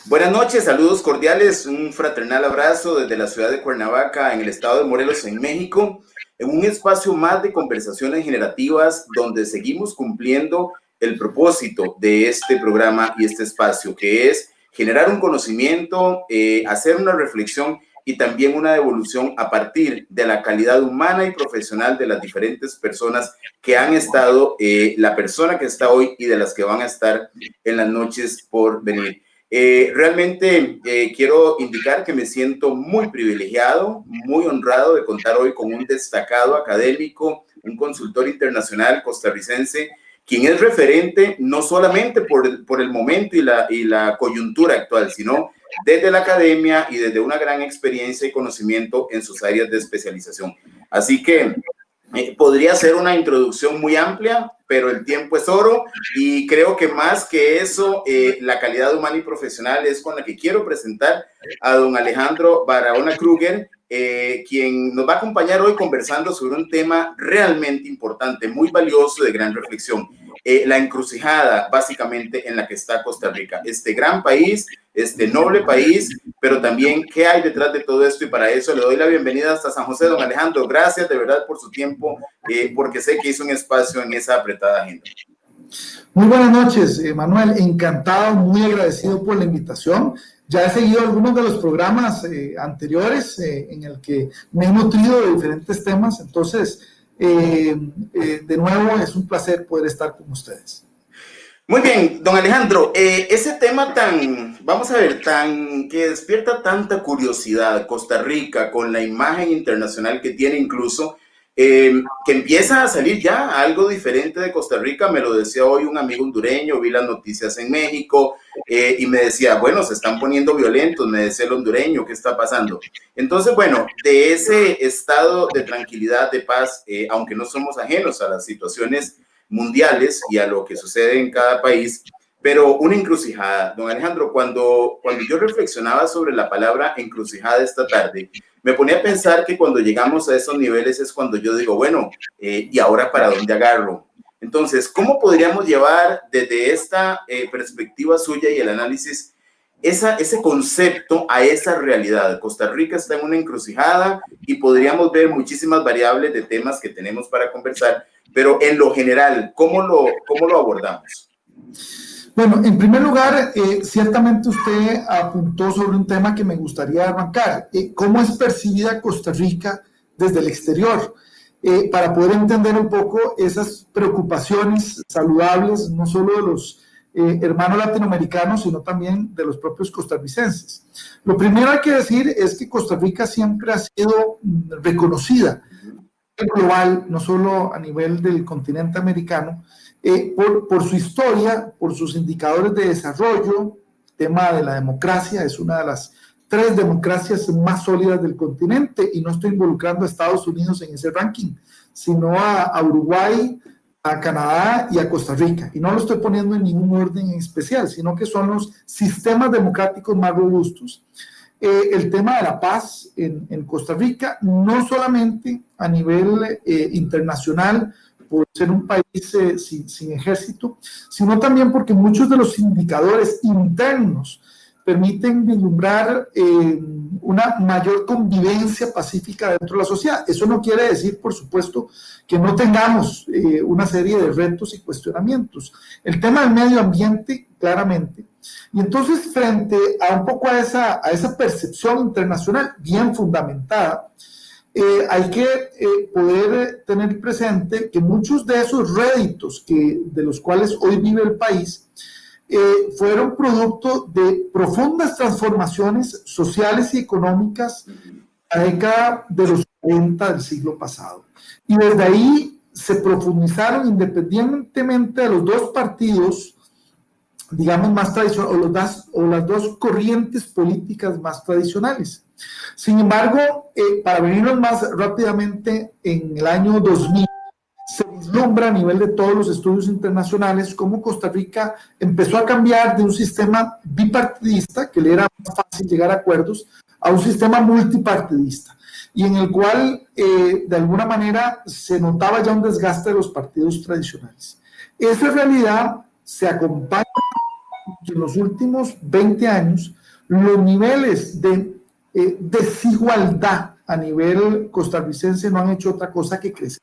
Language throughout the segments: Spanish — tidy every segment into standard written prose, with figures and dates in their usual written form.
Buenas noches, saludos cordiales, un fraternal abrazo desde la ciudad de Cuernavaca, en el estado de Morelos, en México, en un espacio más de conversaciones generativas donde seguimos cumpliendo el propósito de este programa y este espacio, que es generar un conocimiento, hacer una reflexión y también una devolución a partir de la calidad humana y profesional de las diferentes personas que han estado, la persona que está hoy y de las que van a estar en las noches por venir. Realmente quiero indicar que me siento muy privilegiado, muy honrado de contar hoy con un destacado académico, un consultor internacional costarricense, quien es referente no solamente por el momento y la coyuntura actual, sino desde la academia y desde una gran experiencia y conocimiento en sus áreas de especialización. Así que podría ser una introducción muy amplia, pero el tiempo es oro y creo que más que eso, la calidad humana y profesional es con la que quiero presentar a don Alejandro Barahona Kruger, quien nos va a acompañar hoy conversando sobre un tema realmente importante, muy valioso, de gran reflexión. La encrucijada básicamente en la que está Costa Rica, este gran país, este noble país, pero también qué hay detrás de todo esto, y para eso le doy la bienvenida hasta San José, don Alejandro. Gracias de verdad por su tiempo, porque sé que hizo un espacio en esa apretada agenda. Muy buenas noches, Manuel, encantado, muy agradecido por la invitación. Ya he seguido algunos de los programas anteriores en el que me he nutrido de diferentes temas, entonces de nuevo es un placer poder estar con ustedes. Muy bien, don Alejandro, ese tema vamos a ver, que despierta tanta curiosidad, Costa Rica, con la imagen internacional que tiene incluso, que empieza a salir ya algo diferente de Costa Rica. Me lo decía hoy un amigo hondureño, vi las noticias en México y me decía, bueno, se están poniendo violentos, me decía el hondureño, ¿qué está pasando? Entonces, bueno, de ese estado de tranquilidad, de paz, aunque no somos ajenos a las situaciones mundiales y a lo que sucede en cada país, pero una encrucijada. Don Alejandro, cuando yo reflexionaba sobre la palabra encrucijada esta tarde, me ponía a pensar que cuando llegamos a esos niveles es cuando yo digo, bueno, ¿y ahora para dónde agarro? Entonces, ¿cómo podríamos llevar desde esta perspectiva suya y el análisis ese concepto a esa realidad? Costa Rica está en una encrucijada y podríamos ver muchísimas variables de temas que tenemos para conversar, pero en lo general, ¿cómo lo abordamos? Bueno, en primer lugar, ciertamente usted apuntó sobre un tema que me gustaría arrancar. ¿Cómo es percibida Costa Rica desde el exterior? Para poder entender un poco esas preocupaciones saludables, no solo de los hermanos latinoamericanos, sino también de los propios costarricenses. Lo primero hay que decir es que Costa Rica siempre ha sido reconocida global, no solo a nivel del continente americano, por su historia, por sus indicadores de desarrollo. El tema de la democracia es una de las 3 democracias más sólidas del continente, y no estoy involucrando a Estados Unidos en ese ranking, sino a Uruguay, a Canadá y a Costa Rica. Y no lo estoy poniendo en ningún orden en especial, sino que son los sistemas democráticos más robustos. El tema de la paz en Costa Rica, no solamente a nivel internacional, por ser un país sin ejército, sino también porque muchos de los indicadores internos permiten vislumbrar una mayor convivencia pacífica dentro de la sociedad. Eso no quiere decir, por supuesto, que no tengamos una serie de retos y cuestionamientos. El tema del medio ambiente, claramente. Y entonces, frente a un poco a esa percepción internacional bien fundamentada, hay que poder tener presente que muchos de esos réditos de los cuales hoy vive el país fueron producto de profundas transformaciones sociales y económicas en la década de los 40 del siglo pasado. Y desde ahí se profundizaron, independientemente de los dos partidos, digamos, más tradicionales, o las dos corrientes políticas más tradicionales. Sin embargo, para venirnos más rápidamente, en el año 2000, se vislumbra a nivel de todos los estudios internacionales cómo Costa Rica empezó a cambiar de un sistema bipartidista, que le era más fácil llegar a acuerdos, a un sistema multipartidista, y en el cual de alguna manera se notaba ya un desgaste de los partidos tradicionales. Esa realidad se acompaña que en los últimos 20 años los niveles de desigualdad a nivel costarricense no han hecho otra cosa que crecer.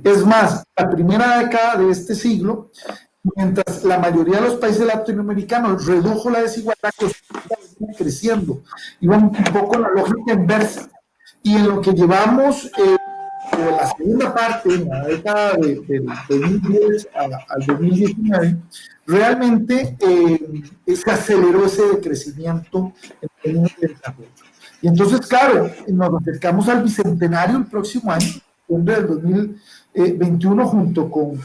Es más, la primera década de este siglo, mientras la mayoría de los países latinoamericanos redujo la desigualdad, creciendo. Iba un poco la lógica inversa. Y en lo que llevamos de la segunda parte, en la década del 2010 al 2019, realmente se aceleró ese decrecimiento en términos de desarrollo. Y entonces, claro, nos acercamos al bicentenario el próximo año, septiembre del 2021, junto con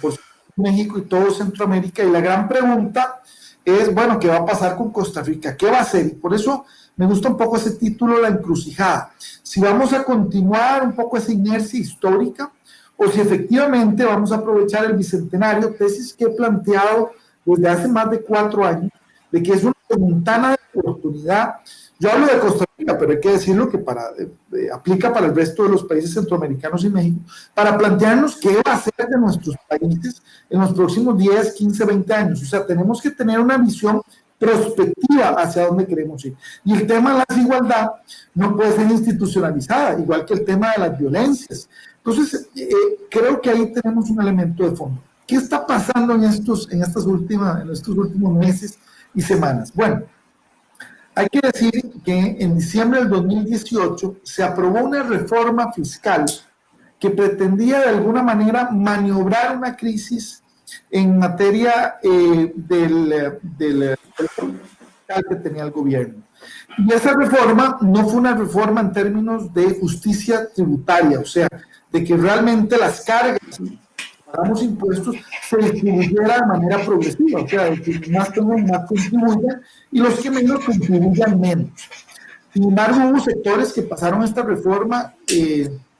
México y todo Centroamérica, y la gran pregunta es, bueno, ¿qué va a pasar con Costa Rica? ¿Qué va a hacer? Y por eso me gusta un poco ese título, La Encrucijada. Si vamos a continuar un poco esa inercia histórica o si efectivamente vamos a aprovechar el bicentenario, tesis que he planteado desde hace más de 4 años, de que es una ventana de oportunidad. Yo hablo de Costa Rica, pero hay que decirlo que aplica para el resto de los países centroamericanos y México, para plantearnos qué va a hacer de nuestros países en los próximos 10, 15, 20 años. O sea, tenemos que tener una visión prospectiva hacia dónde queremos ir. Y el tema de la desigualdad no puede ser institucionalizada, igual que el tema de las violencias. Entonces, creo que ahí tenemos un elemento de fondo. ¿Qué está pasando en estos últimos meses y semanas? Bueno, hay que decir que en diciembre del 2018 se aprobó una reforma fiscal que pretendía de alguna manera maniobrar una crisis en materia del fiscal que tenía el gobierno. Y esa reforma no fue una reforma en términos de justicia tributaria, o sea, de que realmente las cargas pagamos impuestos se distribuyera de manera progresiva, o sea, de que más tengan más contribuyan y los que menos contribuyan menos. Sin embargo, hubo sectores que pasaron esta reforma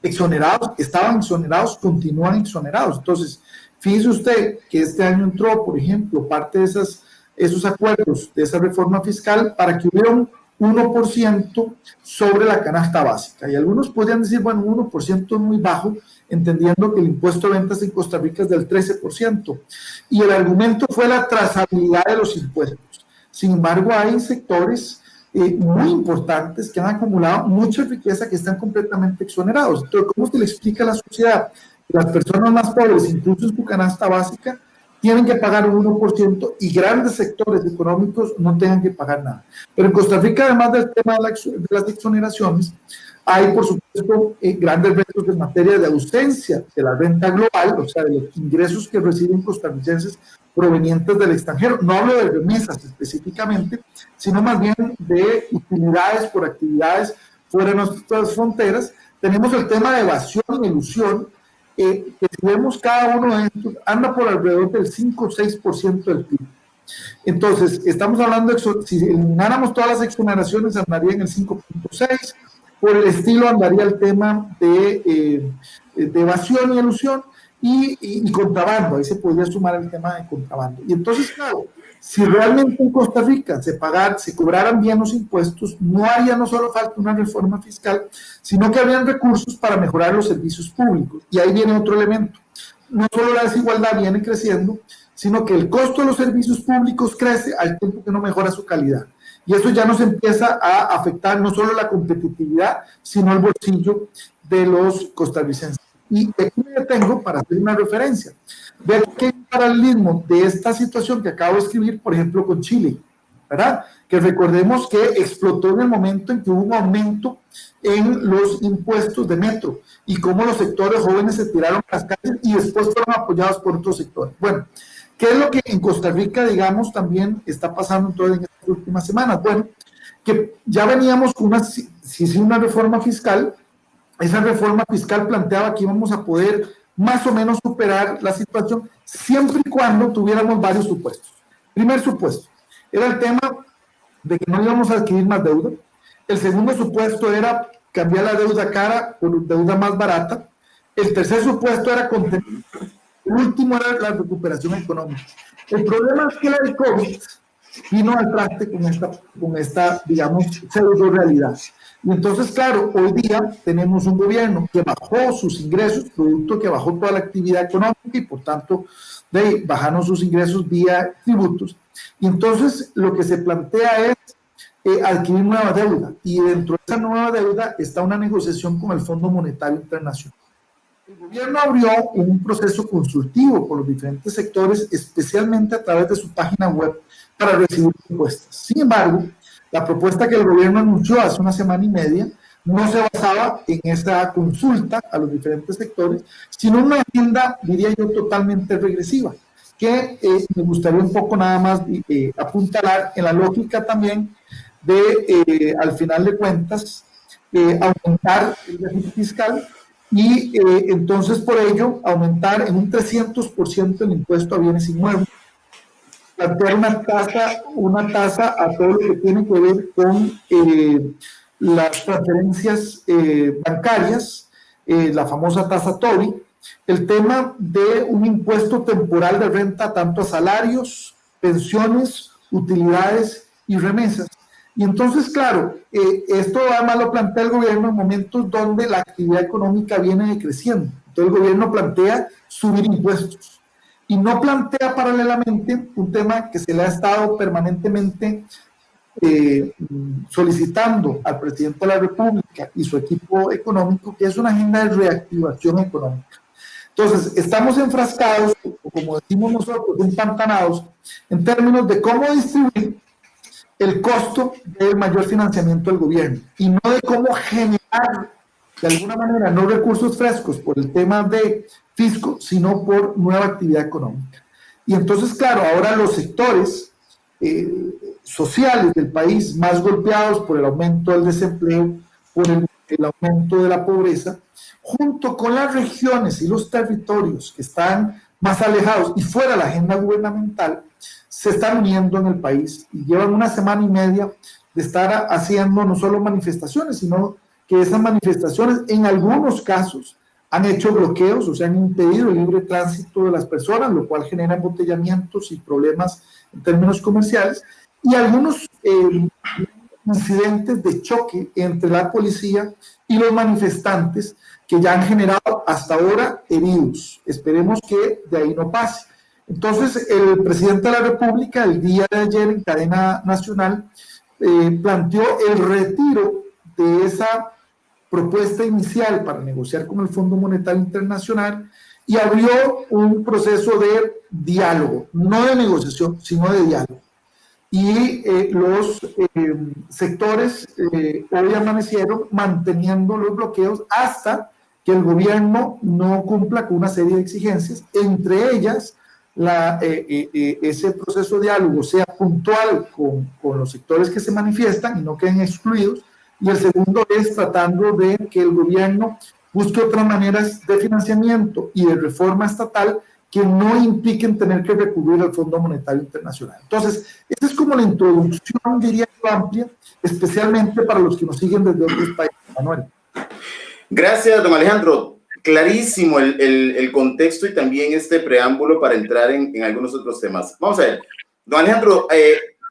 exonerados, estaban exonerados, continúan exonerados. Entonces, fíjese usted que este año entró, por ejemplo, parte de esos acuerdos de esa reforma fiscal para que hubiera un 1% sobre la canasta básica. Y algunos podrían decir, bueno, un 1% es muy bajo, entendiendo que el impuesto de ventas en Costa Rica es del 13%. Y el argumento fue la trazabilidad de los impuestos. Sin embargo, hay sectores muy importantes que han acumulado mucha riqueza que están completamente exonerados. Entonces, ¿cómo se le explica a la sociedad que las personas más pobres, incluso en su canasta básica, tienen que pagar un 1% y grandes sectores económicos no tengan que pagar nada? Pero en Costa Rica, además del tema de las exoneraciones, hay, por supuesto, grandes retos en materia de ausencia de la renta global, o sea, de los ingresos que reciben costarricenses provenientes del extranjero. No hablo de remesas específicamente, sino más bien de utilidades por actividades fuera de nuestras fronteras. Tenemos el tema de evasión y elusión, que si vemos cada uno de estos, anda por alrededor del 5 o 6% del PIB. Entonces, estamos hablando de, si elimináramos todas las exoneraciones, andaría en el 5.6%, por el estilo andaría el tema de evasión y elusión y contrabando, ahí se podría sumar el tema de contrabando. Y entonces, claro, si realmente en Costa Rica se cobraran bien los impuestos, no haría no solo falta una reforma fiscal, sino que habrían recursos para mejorar los servicios públicos. Y ahí viene otro elemento. No solo la desigualdad viene creciendo, sino que el costo de los servicios públicos crece al tiempo que no mejora su calidad. Y eso ya nos empieza a afectar no solo la competitividad, sino el bolsillo de los costarricenses. Y aquí me detengo para hacer una referencia. Vean que hay un paralelismo de esta situación que acabo de escribir, por ejemplo, con Chile, ¿verdad? Que recordemos que explotó en el momento en que hubo un aumento en los impuestos de metro y cómo los sectores jóvenes se tiraron a las calles y después fueron apoyados por otros sectores. Bueno, ¿qué es lo que en Costa Rica, digamos, también está pasando en estas últimas semanas? Bueno, que ya veníamos con una reforma fiscal. Esa reforma fiscal planteaba que íbamos a poder más o menos superar la situación siempre y cuando tuviéramos varios supuestos. Primer supuesto era el tema de que no íbamos a adquirir más deuda. El segundo supuesto era cambiar la deuda cara por deuda más barata. El tercer supuesto era contener. El último era la recuperación económica. El problema es que la del COVID vino al traste con esta digamos, pseudo realidad. Y entonces, claro, hoy día tenemos un gobierno que bajó sus ingresos, producto que bajó toda la actividad económica y por tanto bajaron sus ingresos vía tributos. Y entonces lo que se plantea es adquirir nueva deuda. Y dentro de esa nueva deuda está una negociación con el Fondo Monetario Internacional. El gobierno abrió un proceso consultivo con los diferentes sectores, especialmente a través de su página web, para recibir propuestas. Sin embargo, la propuesta que el gobierno anunció hace una semana y media no se basaba en esa consulta a los diferentes sectores, sino en una agenda, diría yo, totalmente regresiva, que me gustaría un poco nada más apuntalar en la lógica también de, al final de cuentas, aumentar el déficit fiscal y entonces por ello aumentar en un 300% el impuesto a bienes inmuebles, plantear una tasa a todo lo que tiene que ver con las transferencias bancarias, la famosa tasa TOBI, el tema de un impuesto temporal de renta tanto a salarios, pensiones, utilidades y remesas. Y entonces, claro, esto además lo plantea el gobierno en momentos donde la actividad económica viene decreciendo. Entonces el gobierno plantea subir impuestos y no plantea paralelamente un tema que se le ha estado permanentemente solicitando al presidente de la República y su equipo económico, que es una agenda de reactivación económica. Entonces, estamos enfrascados, o como decimos nosotros, empantanados, en términos de cómo distribuir el costo del mayor financiamiento del gobierno y no de cómo generar de alguna manera no recursos frescos por el tema de fisco, sino por nueva actividad económica. Y entonces, claro, ahora los sectores sociales del país más golpeados por el aumento del desempleo, por el aumento de la pobreza, junto con las regiones y los territorios que están más alejados y fuera de la agenda gubernamental, se están uniendo en el país y llevan una semana y media de estar haciendo no solo manifestaciones, sino que esas manifestaciones en algunos casos han hecho bloqueos, o sea, han impedido el libre tránsito de las personas, lo cual genera embotellamientos y problemas en términos comerciales, y algunos incidentes de choque entre la policía y los manifestantes que ya han generado hasta ahora heridos. Esperemos que de ahí no pase. Entonces, el presidente de la República, el día de ayer en cadena nacional, planteó el retiro de esa propuesta inicial para negociar con el Fondo Monetario Internacional y abrió un proceso de diálogo, no de negociación, sino de diálogo. Y los sectores hoy amanecieron manteniendo los bloqueos hasta que el gobierno no cumpla con una serie de exigencias, entre ellas ese proceso de diálogo sea puntual con los sectores que se manifiestan y no queden excluidos, y el segundo es tratando de que el gobierno busque otras maneras de financiamiento y de reforma estatal que no impliquen tener que recurrir al Fondo Monetario Internacional. Entonces, esta es como la introducción, diría yo, amplia, especialmente para los que nos siguen desde otros países. Manuel. Gracias, don Alejandro. Clarísimo el contexto y también este preámbulo para entrar en algunos otros temas. Vamos a ver, don Alejandro,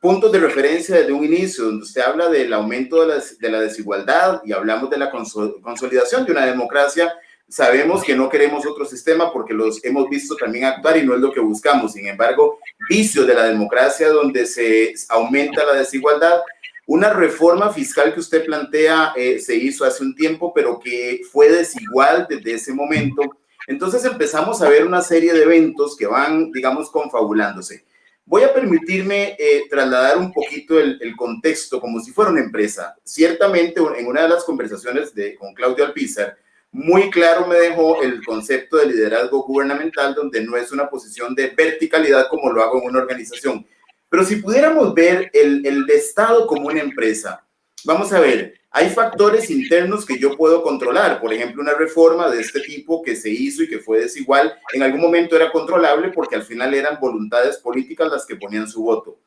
puntos de referencia desde un inicio, donde usted habla del aumento de la desigualdad y hablamos de la consolidación de una democracia. Sabemos que no queremos otro sistema porque los hemos visto también actuar y no es lo que buscamos. Sin embargo, vicios de la democracia donde se aumenta la desigualdad. Una reforma fiscal que usted plantea se hizo hace un tiempo, pero que fue desigual desde ese momento. Entonces empezamos a ver una serie de eventos que van, digamos, confabulándose. Voy a permitirme trasladar un poquito el contexto como si fuera una empresa. Ciertamente, en una de las conversaciones con Claudio Alpizar, muy claro me dejó el concepto de liderazgo gubernamental, donde no es una posición de verticalidad como lo hago en una organización. Pero si pudiéramos ver el Estado como una empresa, vamos a ver, hay factores internos que yo puedo controlar. Por ejemplo, una reforma de este tipo que se hizo y que fue desigual, en algún momento era controlable porque al final eran voluntades políticas las que ponían su voto.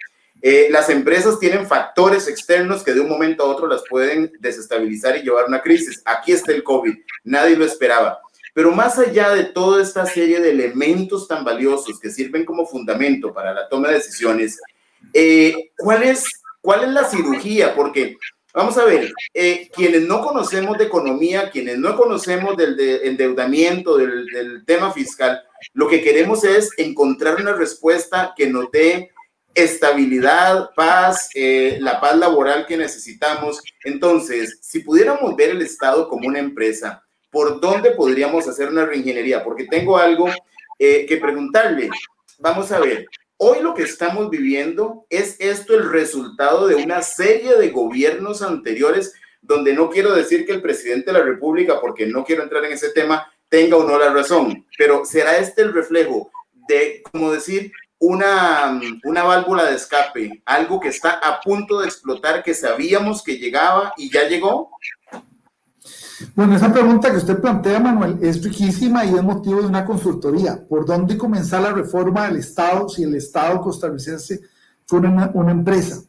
Las empresas tienen factores externos que de un momento a otro las pueden desestabilizar y llevar a una crisis. Aquí está el COVID, nadie lo esperaba. Pero más allá de toda esta serie de elementos tan valiosos que sirven como fundamento para la toma de decisiones, ¿cuál es la cirugía? Porque Vamos a ver, quienes no conocemos de economía, quienes no conocemos del endeudamiento, del tema fiscal, lo que queremos es encontrar una respuesta que nos dé estabilidad, paz, la paz laboral que necesitamos. Entonces, si pudiéramos ver el Estado como una empresa, ¿por dónde podríamos hacer una reingeniería? Porque tengo algo que preguntarle. Vamos a ver, hoy lo que estamos viviendo es esto el resultado de una serie de gobiernos anteriores, donde no quiero decir que el presidente de la República, porque no quiero entrar en ese tema, tenga o no la razón, pero ¿será este el reflejo de, como decir, una válvula de escape, algo que está a punto de explotar, que sabíamos que llegaba y ya llegó? Bueno, esa pregunta que usted plantea, Manuel, es riquísima y es motivo de una consultoría. ¿Por dónde comenzar la reforma del Estado si el Estado costarricense fuera una empresa?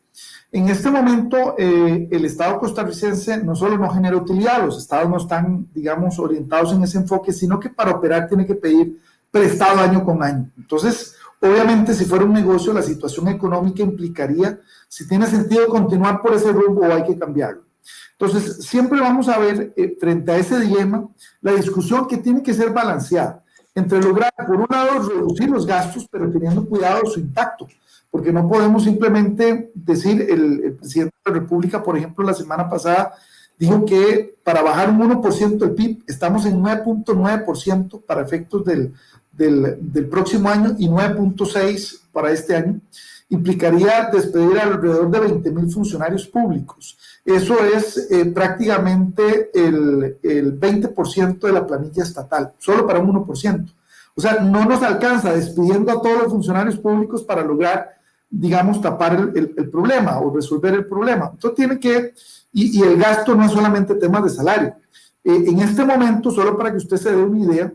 En este momento, el Estado costarricense no solo no genera utilidad, los estados no están, digamos, orientados en ese enfoque, sino que para operar tiene que pedir prestado año con año. Entonces, obviamente, si fuera un negocio, la situación económica implicaría si tiene sentido continuar por ese rumbo o hay que cambiarlo. Entonces, siempre vamos a ver, frente a ese dilema, la discusión que tiene que ser balanceada entre lograr, por un lado, reducir los gastos, pero teniendo cuidado de su impacto, porque no podemos simplemente decir, el presidente de la República, por ejemplo, la semana pasada, dijo que para bajar un 1% el PIB, estamos en 9.9% para efectos del próximo año y 9.6% para este año, implicaría despedir alrededor de 20,000 funcionarios públicos. Eso es prácticamente el 20% de la planilla estatal, solo para un 1%. O sea, no nos alcanza despidiendo a todos los funcionarios públicos para lograr, digamos, tapar el problema o resolver el problema. Entonces tiene que, y el gasto no es solamente temas de salario. En este momento, solo para que usted se dé una idea,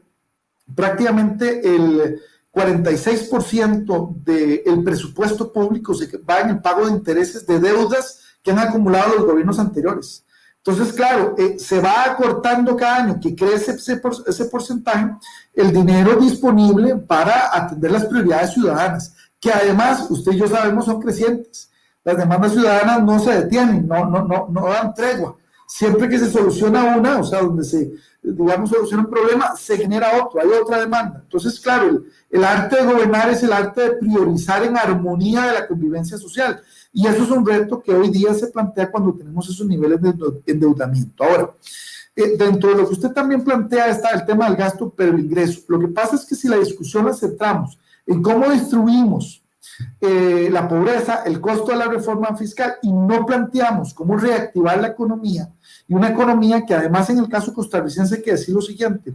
prácticamente el 46% del presupuesto público se va en el pago de intereses de deudas que han acumulado los gobiernos anteriores. Entonces, claro, se va acortando cada año que crece ese porcentaje, el dinero disponible para atender las prioridades ciudadanas, que además, usted y yo sabemos, son crecientes. Las demandas ciudadanas no se detienen, no dan tregua. Siempre que se soluciona una, o sea, donde se, digamos, soluciona un problema, se genera otro, hay otra demanda. Entonces, claro, el arte de gobernar es el arte de priorizar en armonía de la convivencia social. Y eso es un reto que hoy día se plantea cuando tenemos esos niveles de endeudamiento. Ahora, dentro de lo que usted también plantea está el tema del gasto, pero el ingreso. Lo que pasa es que si la discusión la centramos en cómo distribuimos la pobreza, el costo de la reforma fiscal y no planteamos cómo reactivar la economía, y una economía que además en el caso costarricense hay que decir lo siguiente,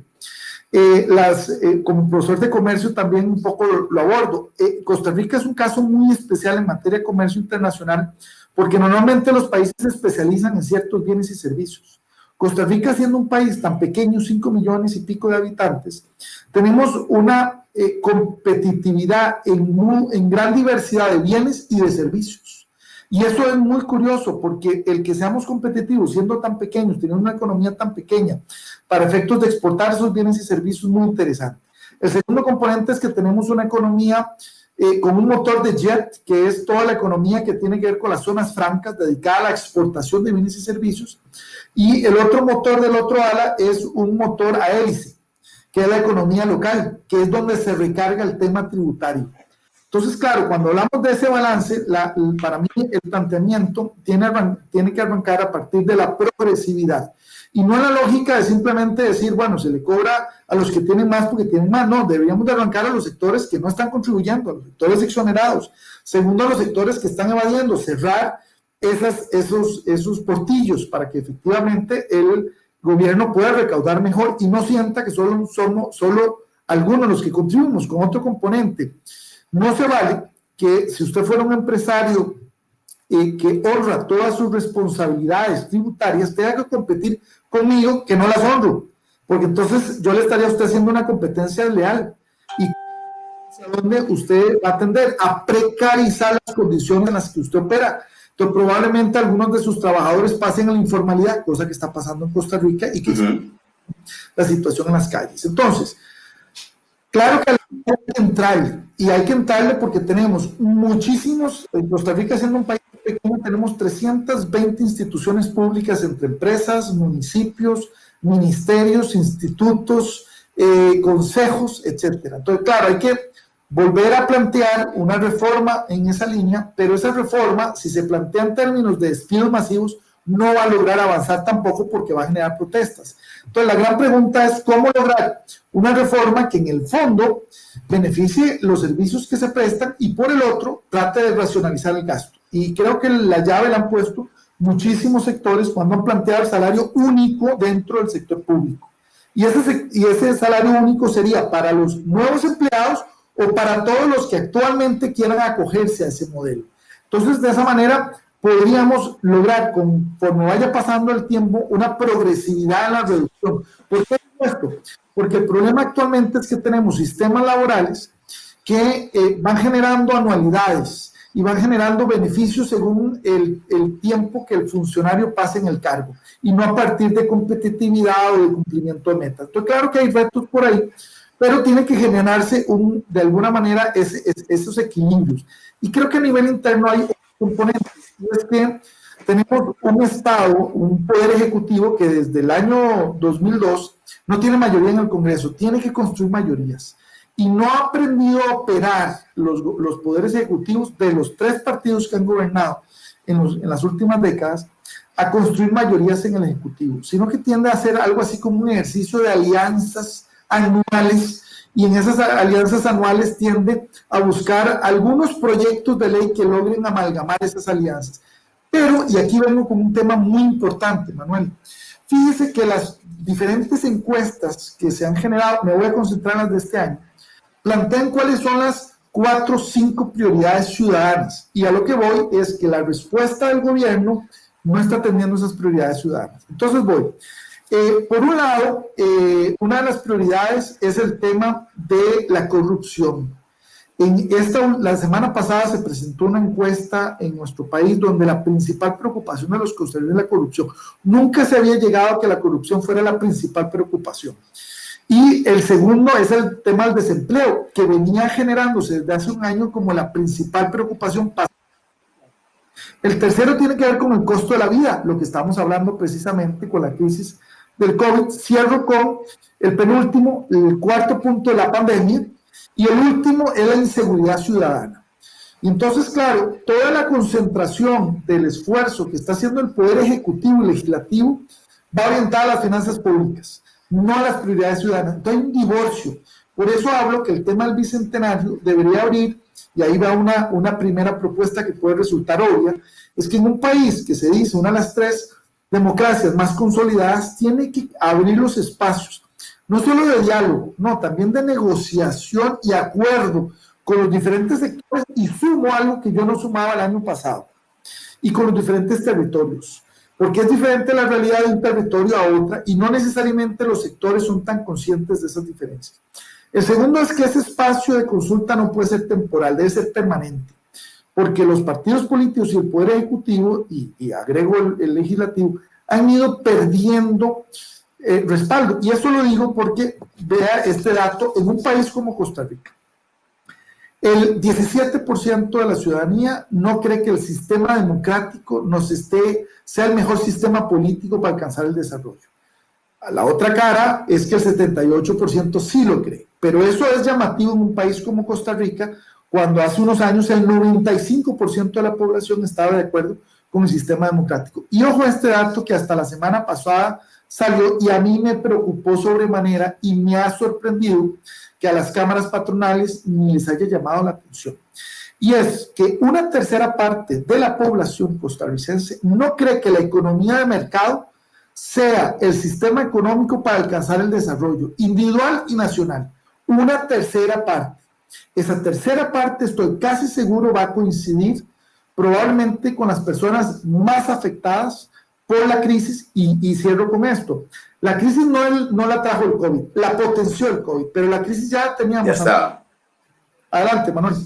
como profesor de comercio también un poco lo abordo. Costa Rica es un caso muy especial en materia de comercio internacional porque normalmente los países se especializan en ciertos bienes y servicios. Costa Rica, siendo un país tan pequeño, 5 millones y pico de habitantes, tenemos una competitividad en gran diversidad de bienes y de servicios. Y eso es muy curioso porque el que seamos competitivos siendo tan pequeños, teniendo una economía tan pequeña, para efectos de exportar esos bienes y servicios, es muy interesante. El segundo componente es que tenemos una economía con un motor de jet, que es toda la economía que tiene que ver con las zonas francas dedicada a la exportación de bienes y servicios. Y el otro motor del otro ala es un motor a hélice, que es la economía local, que es donde se recarga el tema tributario. Entonces, claro, cuando hablamos de ese balance, para mí el planteamiento tiene que arrancar a partir de la progresividad. Y no la lógica de simplemente decir, bueno, se le cobra a los que tienen más porque tienen más. No, deberíamos de arrancar a los sectores que no están contribuyendo, a los sectores exonerados. Segundo, a los sectores que están evadiendo, cerrar esos portillos para que efectivamente el gobierno pueda recaudar mejor y no sienta que solo algunos los que contribuimos con otro componente. No se vale que si usted fuera un empresario que honra todas sus responsabilidades tributarias, tenga que competir conmigo que no las honro, porque entonces yo le estaría a usted haciendo una competencia desleal. ¿Y hacia dónde usted va a tender? A precarizar las condiciones en las que usted opera. Entonces probablemente algunos de sus trabajadores pasen a la informalidad, cosa que está pasando en Costa Rica y que es la situación en las calles. Entonces, claro que hay que entrarle, y hay que entrarle porque tenemos muchísimos, en Costa Rica siendo un país pequeño, tenemos 320 instituciones públicas entre empresas, municipios, ministerios, institutos, consejos, etcétera. Entonces, claro, hay que volver a plantear una reforma en esa línea, pero esa reforma, si se plantea en términos de despidos masivos, no va a lograr avanzar tampoco porque va a generar protestas. Entonces, la gran pregunta es cómo lograr una reforma que en el fondo beneficie los servicios que se prestan y por el otro trate de racionalizar el gasto. Y creo que la llave la han puesto muchísimos sectores cuando han planteado el salario único dentro del sector público. Y ese salario único sería para los nuevos empleados o para todos los que actualmente quieran acogerse a ese modelo. Entonces, de esa manera, podríamos lograr, conforme vaya pasando el tiempo, una progresividad en la reducción. ¿Por qué esto? Porque el problema actualmente es que tenemos sistemas laborales que van generando anualidades y van generando beneficios según el tiempo que el funcionario pase en el cargo y no a partir de competitividad o de cumplimiento de metas. Entonces, claro que hay retos por ahí, pero tiene que generarse de alguna manera esos equilibrios. Y creo que a nivel interno hay componentes, y es que tenemos un Estado, un Poder Ejecutivo que desde el año 2002 no tiene mayoría en el Congreso, tiene que construir mayorías. Y no ha aprendido a operar los poderes ejecutivos de los 3 partidos que han gobernado en las últimas décadas a construir mayorías en el Ejecutivo, sino que tiende a hacer algo así como un ejercicio de alianzas anuales, y en esas alianzas anuales tiende a buscar algunos proyectos de ley que logren amalgamar esas alianzas. Pero, y aquí vengo con un tema muy importante, Manuel, fíjese que las diferentes encuestas que se han generado, me voy a concentrar en las de este año, plantean cuáles son las 4 o 5 prioridades ciudadanas, y a lo que voy es que la respuesta del gobierno no está atendiendo esas prioridades ciudadanas. Entonces voy. Por un lado, una de las prioridades es el tema de la corrupción. La semana pasada se presentó una encuesta en nuestro país donde la principal preocupación de los costarricenses es la corrupción. Nunca se había llegado a que la corrupción fuera la principal preocupación. Y el segundo es el tema del desempleo, que venía generándose desde hace un año como la principal preocupación. El tercero tiene que ver con el costo de la vida, lo que estamos hablando precisamente con la crisis del COVID. Cierro con el penúltimo, el cuarto punto de la pandemia, y el último es la inseguridad ciudadana. Y entonces, claro, toda la concentración del esfuerzo que está haciendo el Poder Ejecutivo y Legislativo va orientada a las finanzas públicas, no a las prioridades ciudadanas. Entonces hay un divorcio. Por eso hablo que el tema del Bicentenario debería abrir, y ahí va una primera propuesta que puede resultar obvia, es que en un país que se dice una de las 3 democracias más consolidadas, tiene que abrir los espacios, no solo de diálogo, no, también de negociación y acuerdo con los diferentes sectores, y sumo algo que yo no sumaba el año pasado, y con los diferentes territorios, porque es diferente la realidad de un territorio a otra, y no necesariamente los sectores son tan conscientes de esas diferencias. El segundo es que ese espacio de consulta no puede ser temporal, debe ser permanente, porque los partidos políticos y el Poder Ejecutivo, y agrego el Legislativo, han ido perdiendo respaldo. Y eso lo digo porque vea este dato en un país como Costa Rica. El 17% de la ciudadanía no cree que el sistema democrático sea el mejor sistema político para alcanzar el desarrollo. A la otra cara es que el 78% sí lo cree, pero eso es llamativo en un país como Costa Rica, cuando hace unos años el 95% de la población estaba de acuerdo con el sistema democrático. Y ojo a este dato que hasta la semana pasada salió y a mí me preocupó sobremanera y me ha sorprendido que a las cámaras patronales ni les haya llamado la atención. Y es que una tercera parte de la población costarricense no cree que la economía de mercado sea el sistema económico para alcanzar el desarrollo individual y nacional. Una tercera parte. Esa tercera parte, estoy casi seguro, va a coincidir probablemente con las personas más afectadas por la crisis, y cierro con esto. La crisis no la trajo el COVID, la potenció el COVID, pero la crisis ya teníamos. Ya está. Adelante, Manuel.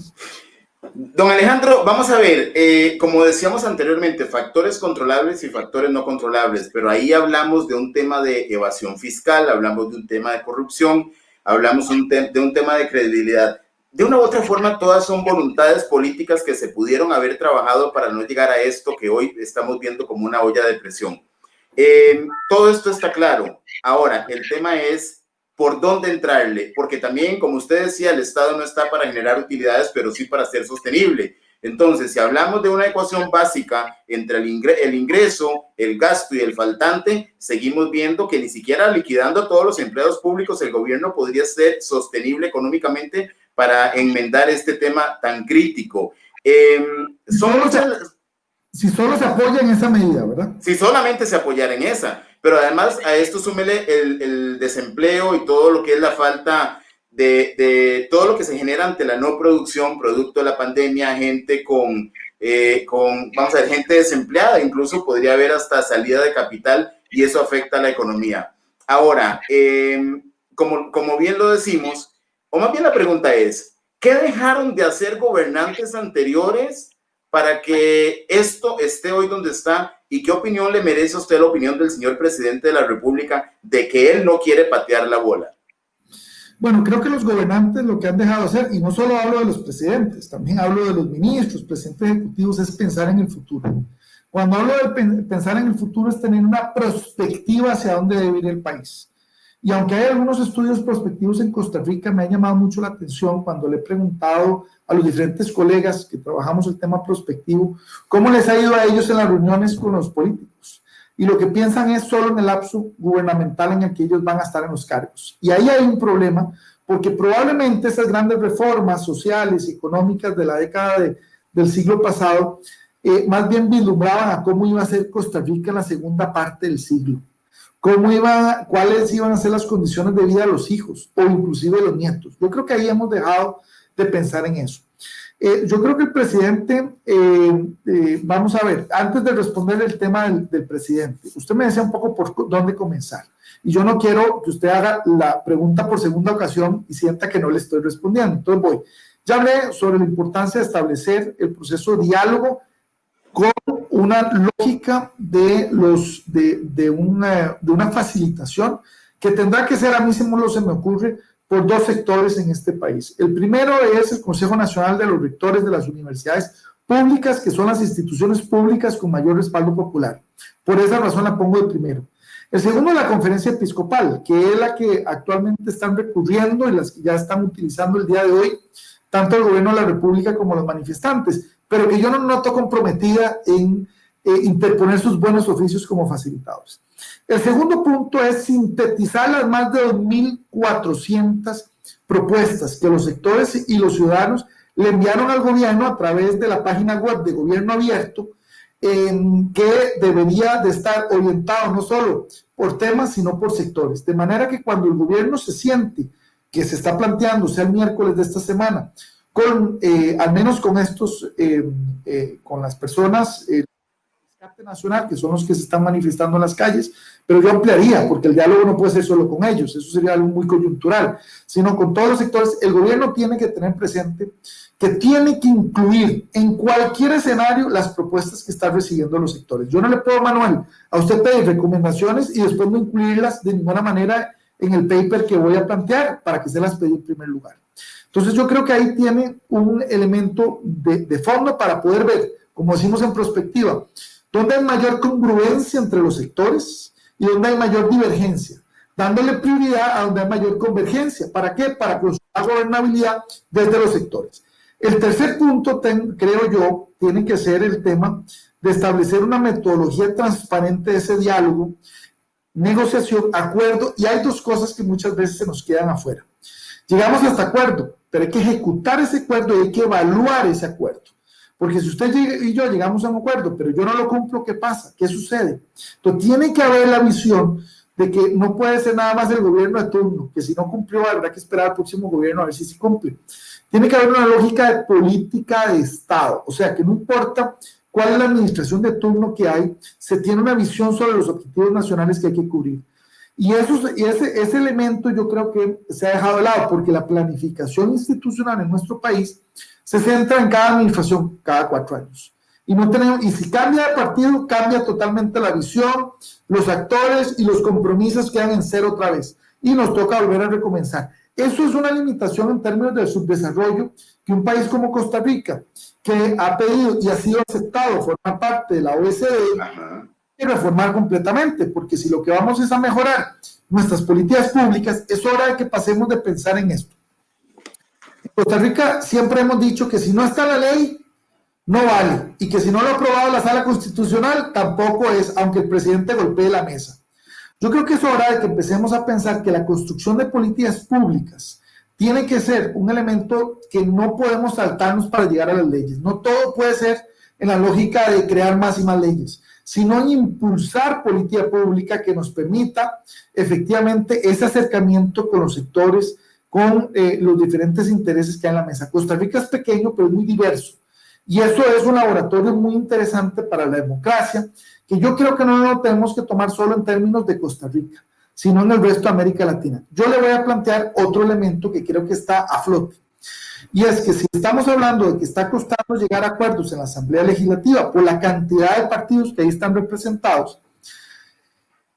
Don Alejandro, vamos a ver, como decíamos anteriormente, factores controlables y factores no controlables, pero ahí hablamos de un tema de evasión fiscal, hablamos de un tema de corrupción, hablamos de un tema de credibilidad. de una u otra forma, todas son voluntades políticas que se pudieron haber trabajado para no llegar a esto que hoy estamos viendo como una olla de presión. Todo esto está claro. Ahora, el tema es por dónde entrarle, porque también, como usted decía, el Estado no está para generar utilidades, pero sí para ser sostenible. Entonces, si hablamos de una ecuación básica entre el ingreso, el gasto y el faltante, seguimos viendo que ni siquiera liquidando a todos los empleados públicos el gobierno podría ser sostenible económicamente para enmendar este tema tan crítico. Son muchas... Si solo se apoya en esa medida, ¿verdad? Si solamente se apoyara en esa, pero además a esto súmele el desempleo y todo lo que es la falta de todo lo que se genera ante la no producción, producto de la pandemia, gente vamos a ver, gente desempleada, incluso podría haber hasta salida de capital y eso afecta a la economía. Ahora, como bien lo decimos, o más bien la pregunta es, ¿qué dejaron de hacer gobernantes anteriores para que esto esté hoy donde está? ¿Y qué opinión le merece a usted la opinión del señor presidente de la República de que él no quiere patear la bola? Bueno, creo que los gobernantes lo que han dejado de hacer, y no solo hablo de los presidentes, también hablo de los ministros, presidentes ejecutivos, es pensar en el futuro. Cuando hablo de pensar en el futuro es tener una perspectiva hacia dónde debe ir el país. Y aunque hay algunos estudios prospectivos en Costa Rica, me ha llamado mucho la atención cuando le he preguntado a los diferentes colegas que trabajamos el tema prospectivo, cómo les ha ido a ellos en las reuniones con los políticos. Y lo que piensan es solo en el lapso gubernamental en el que ellos van a estar en los cargos. Y ahí hay un problema, porque probablemente esas grandes reformas sociales y económicas de la década del siglo pasado, más bien vislumbraban a cómo iba a ser Costa Rica en la segunda parte del siglo. Cuáles iban a ser las condiciones de vida de los hijos o inclusive de los nietos. Yo creo que ahí hemos dejado de pensar en eso. Yo creo que el presidente, vamos a ver, antes de responder el tema del presidente, usted me decía un poco por dónde comenzar. Y yo no quiero que usted haga la pregunta por segunda ocasión y sienta que no le estoy respondiendo. Entonces voy. Ya hablé sobre la importancia de establecer el proceso de diálogo con una lógica de una facilitación que tendrá que ser, a mí se me ocurre, por dos sectores en este país. El primero es el Consejo Nacional de los Rectores de las Universidades Públicas, que son las instituciones públicas con mayor respaldo popular. Por esa razón la pongo de primero. El segundo es la Conferencia Episcopal, que es la que actualmente están recurriendo y las que ya están utilizando el día de hoy, tanto el gobierno de la República como los manifestantes, pero que yo no noto comprometida en interponer sus buenos oficios como facilitadores. El segundo punto es sintetizar las más de 2.400 propuestas que los sectores y los ciudadanos le enviaron al gobierno a través de la página web de Gobierno Abierto, que debería de estar orientado no solo por temas, sino por sectores. De manera que cuando el gobierno se siente que se está planteando, sea el miércoles de esta semana, al menos con estos, con las personas nacional, que son los que se están manifestando en las calles, pero yo ampliaría, porque el diálogo no puede ser solo con ellos, eso sería algo muy coyuntural, sino con todos los sectores. El gobierno tiene que tener presente que tiene que incluir en cualquier escenario las propuestas que están recibiendo los sectores. Yo no le puedo, Manuel, a usted pedir recomendaciones y después no incluirlas de ninguna manera en el paper que voy a plantear para que se las pedí en primer lugar. Entonces yo creo que ahí tiene un elemento de fondo para poder ver, como decimos en prospectiva, dónde hay mayor congruencia entre los sectores y dónde hay mayor divergencia, dándole prioridad a donde hay mayor convergencia. ¿Para qué? Para construir la gobernabilidad desde los sectores. El tercer punto, creo yo, tiene que ser el tema de establecer una metodología transparente de ese diálogo, negociación, acuerdo, y hay dos cosas que muchas veces se nos quedan afuera. Llegamos hasta acuerdo, pero hay que ejecutar ese acuerdo y hay que evaluar ese acuerdo. Porque si usted y yo llegamos a un acuerdo, pero yo no lo cumplo, ¿qué pasa? ¿Qué sucede? Entonces tiene que haber la visión de que no puede ser nada más el gobierno de turno, que si no cumplió habrá que esperar al próximo gobierno a ver si cumple. Tiene que haber una lógica de política de Estado, o sea que no importa cuál es la administración de turno que hay, se tiene una visión sobre los objetivos nacionales que hay que cubrir. Y ese elemento yo creo que se ha dejado de lado, porque la planificación institucional en nuestro país se centra en cada administración cada 4 años. Y si cambia de partido, cambia totalmente la visión, los actores y los compromisos quedan en cero otra vez. Y nos toca volver a recomenzar. Eso es una limitación en términos del subdesarrollo que un país como Costa Rica, que ha pedido y ha sido aceptado formar parte de la OECD, Ajá. y reformar completamente, porque si lo que vamos es a mejorar nuestras políticas públicas, es hora de que pasemos de pensar en esto. En Costa Rica siempre hemos dicho que si no está la ley, no vale, y que si no lo ha aprobado la Sala Constitucional, tampoco es, aunque el presidente golpee la mesa. Yo creo que es hora de que empecemos a pensar que la construcción de políticas públicas tiene que ser un elemento que no podemos saltarnos para llegar a las leyes. No todo puede ser en la lógica de crear más y más leyes, sino en impulsar política pública que nos permita efectivamente ese acercamiento con los sectores, con los diferentes intereses que hay en la mesa. Costa Rica es pequeño, pero es muy diverso. Y eso es un laboratorio muy interesante para la democracia, que yo creo que no lo tenemos que tomar solo en términos de Costa Rica, sino en el resto de América Latina. Yo le voy a plantear otro elemento que creo que está a flote, y es que si estamos hablando de que está costando llegar a acuerdos en la Asamblea Legislativa por la cantidad de partidos que ahí están representados,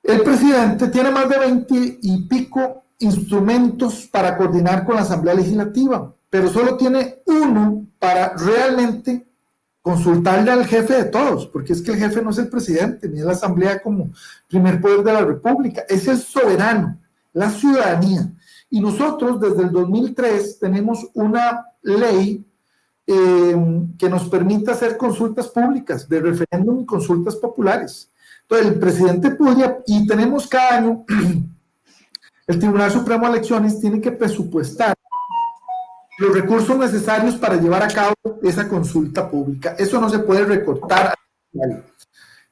el presidente tiene más de 20 y pico instrumentos para coordinar con la Asamblea Legislativa, pero solo tiene uno para realmente consultarle al jefe de todos, porque es que el jefe no es el presidente, ni es la Asamblea como primer poder de la República, es el soberano, la ciudadanía. Y nosotros desde el 2003 tenemos una ley que nos permite hacer consultas públicas, de referéndum y consultas populares. Entonces el presidente podría, y tenemos cada año, el Tribunal Supremo de Elecciones tiene que presupuestar los recursos necesarios para llevar a cabo esa consulta pública. Eso no se puede recortar.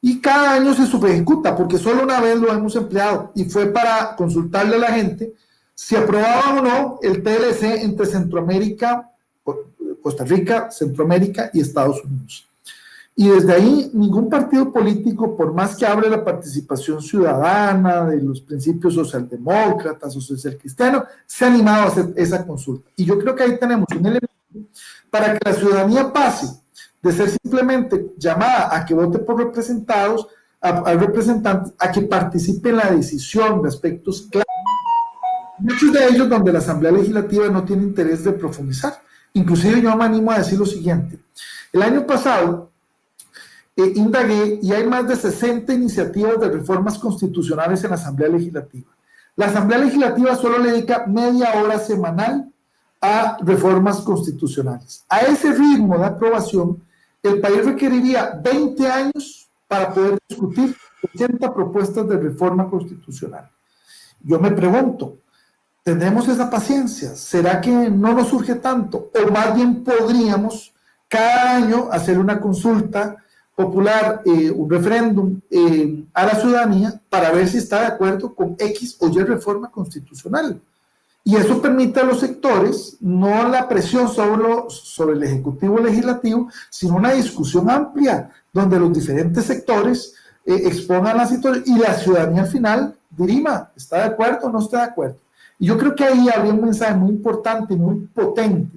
Y cada año se subejecuta, porque solo una vez lo hemos empleado, y fue para consultarle a la gente si aprobaba o no el TLC entre Centroamérica, Costa Rica, Centroamérica y Estados Unidos. Y desde ahí ningún partido político, por más que hable la participación ciudadana, de los principios socialdemócratas o socialcristianos, se ha animado a hacer esa consulta. Y yo creo que ahí tenemos un elemento para que la ciudadanía pase de ser simplemente llamada a que vote por representados, a representantes, a que participe en la decisión de aspectos claros. Muchos de ellos donde la Asamblea Legislativa no tiene interés de profundizar. Inclusive yo me animo a decir lo siguiente. El año pasado indagué y hay más de 60 iniciativas de reformas constitucionales en la Asamblea Legislativa. La Asamblea Legislativa solo le dedica media hora semanal a reformas constitucionales. A ese ritmo de aprobación, el país requeriría 20 años para poder discutir 80 propuestas de reforma constitucional. Yo me pregunto, ¿tendremos esa paciencia? ¿Será que no nos surge tanto? O más bien podríamos cada año hacer una consulta popular, un referéndum a la ciudadanía para ver si está de acuerdo con X o Y reforma constitucional. Y eso permite a los sectores, no la presión sobre el Ejecutivo Legislativo, sino una discusión amplia donde los diferentes sectores expongan la situación y la ciudadanía al final dirima, ¿está de acuerdo o no está de acuerdo? Y yo creo que ahí habría un mensaje muy importante y muy potente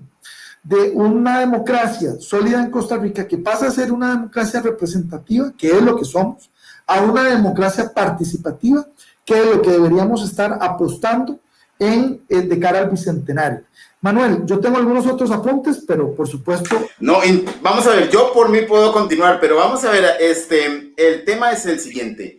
de una democracia sólida en Costa Rica que pasa a ser una democracia representativa, que es lo que somos, a una democracia participativa, que es lo que deberíamos estar apostando de cara al bicentenario. Manuel, yo tengo algunos otros apuntes, pero por supuesto... No, vamos a ver, yo por mí puedo continuar, pero vamos a ver, el tema es el siguiente.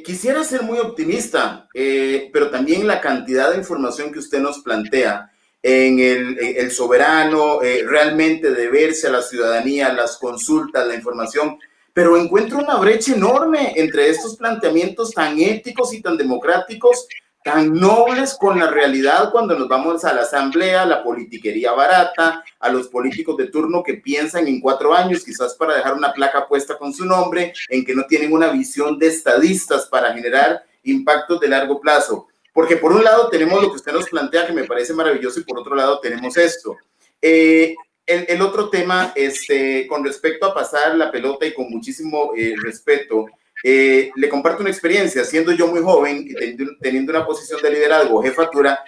Quisiera ser muy optimista, pero también la cantidad de información que usted nos plantea en el soberano, realmente deberse a la ciudadanía, las consultas, la información, pero encuentro una brecha enorme entre estos planteamientos tan éticos y tan democráticos, tan nobles con la realidad cuando nos vamos a la asamblea, la politiquería barata, a los políticos de turno que piensan en 4 años, quizás para dejar una placa puesta con su nombre, en que no tienen una visión de estadistas para generar impactos de largo plazo. Porque por un lado tenemos lo que usted nos plantea, que me parece maravilloso, y por otro lado tenemos esto. El otro tema, con respecto a pasar la pelota y con muchísimo respeto, le comparto una experiencia. Siendo yo muy joven y teniendo una posición de liderazgo, jefatura,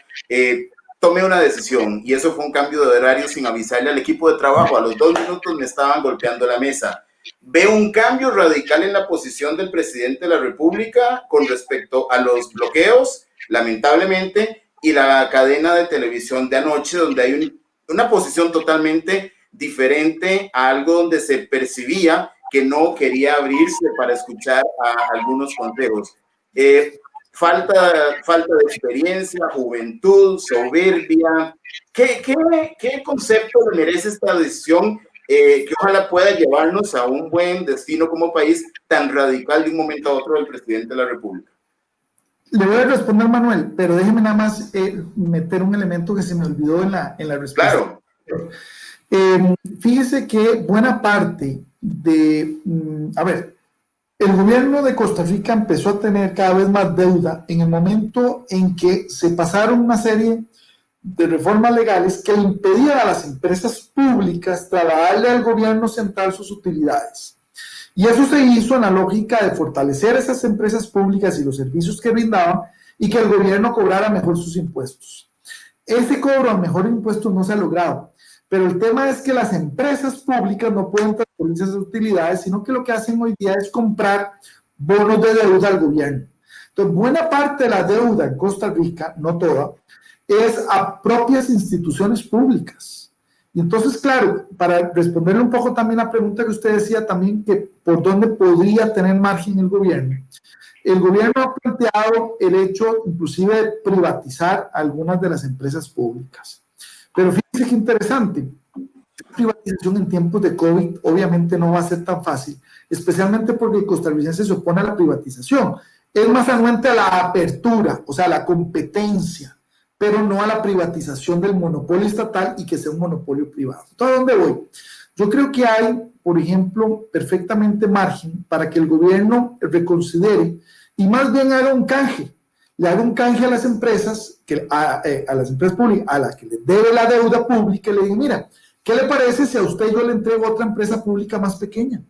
tomé una decisión y eso fue un cambio de horario sin avisarle al equipo de trabajo. A los 2 minutos me estaban golpeando la mesa. Veo un cambio radical en la posición del presidente de la República con respecto a los bloqueos, lamentablemente, y la cadena de televisión de anoche, donde hay una posición totalmente diferente a algo donde se percibía que no quería abrirse para escuchar a algunos consejos. Falta de experiencia, juventud, soberbia. ¿Qué concepto le merece esta decisión que ojalá pueda llevarnos a un buen destino como país tan radical de un momento a otro del presidente de la República? Le voy a responder, Manuel, pero déjeme nada más meter un elemento que se me olvidó en la respuesta. Claro. Fíjese que buena parte de, a ver, el gobierno de Costa Rica empezó a tener cada vez más deuda en el momento en que se pasaron una serie de reformas legales que impedían a las empresas públicas trasladarle al gobierno central sus utilidades. Y eso se hizo en la lógica de fortalecer esas empresas públicas y los servicios que brindaban y que el gobierno cobrara mejor sus impuestos. Ese cobro a mejor impuestos no se ha logrado, pero el tema es que las empresas públicas no pueden transferir esas utilidades, sino que lo que hacen hoy día es comprar bonos de deuda al gobierno. Entonces, buena parte de la deuda en Costa Rica, no toda, es a propias instituciones públicas. Y entonces, claro, para responderle un poco también a la pregunta que usted decía también, que por dónde podría tener margen el gobierno ha planteado el hecho inclusive de privatizar algunas de las empresas públicas. Pero fíjense qué interesante, la privatización en tiempos de COVID obviamente no va a ser tan fácil, especialmente porque el costarricense se opone a la privatización. Es más anuente a la apertura, o sea, a la competencia, pero no a la privatización del monopolio estatal y que sea un monopolio privado. Entonces, ¿a dónde voy? Yo creo que hay, por ejemplo, perfectamente margen para que el gobierno reconsidere y más bien haga un canje. Le haga un canje a las empresas, a las empresas públicas, a las que le debe la deuda pública, y le diga, mira, ¿qué le parece si a usted yo le entrego otra empresa pública más pequeña?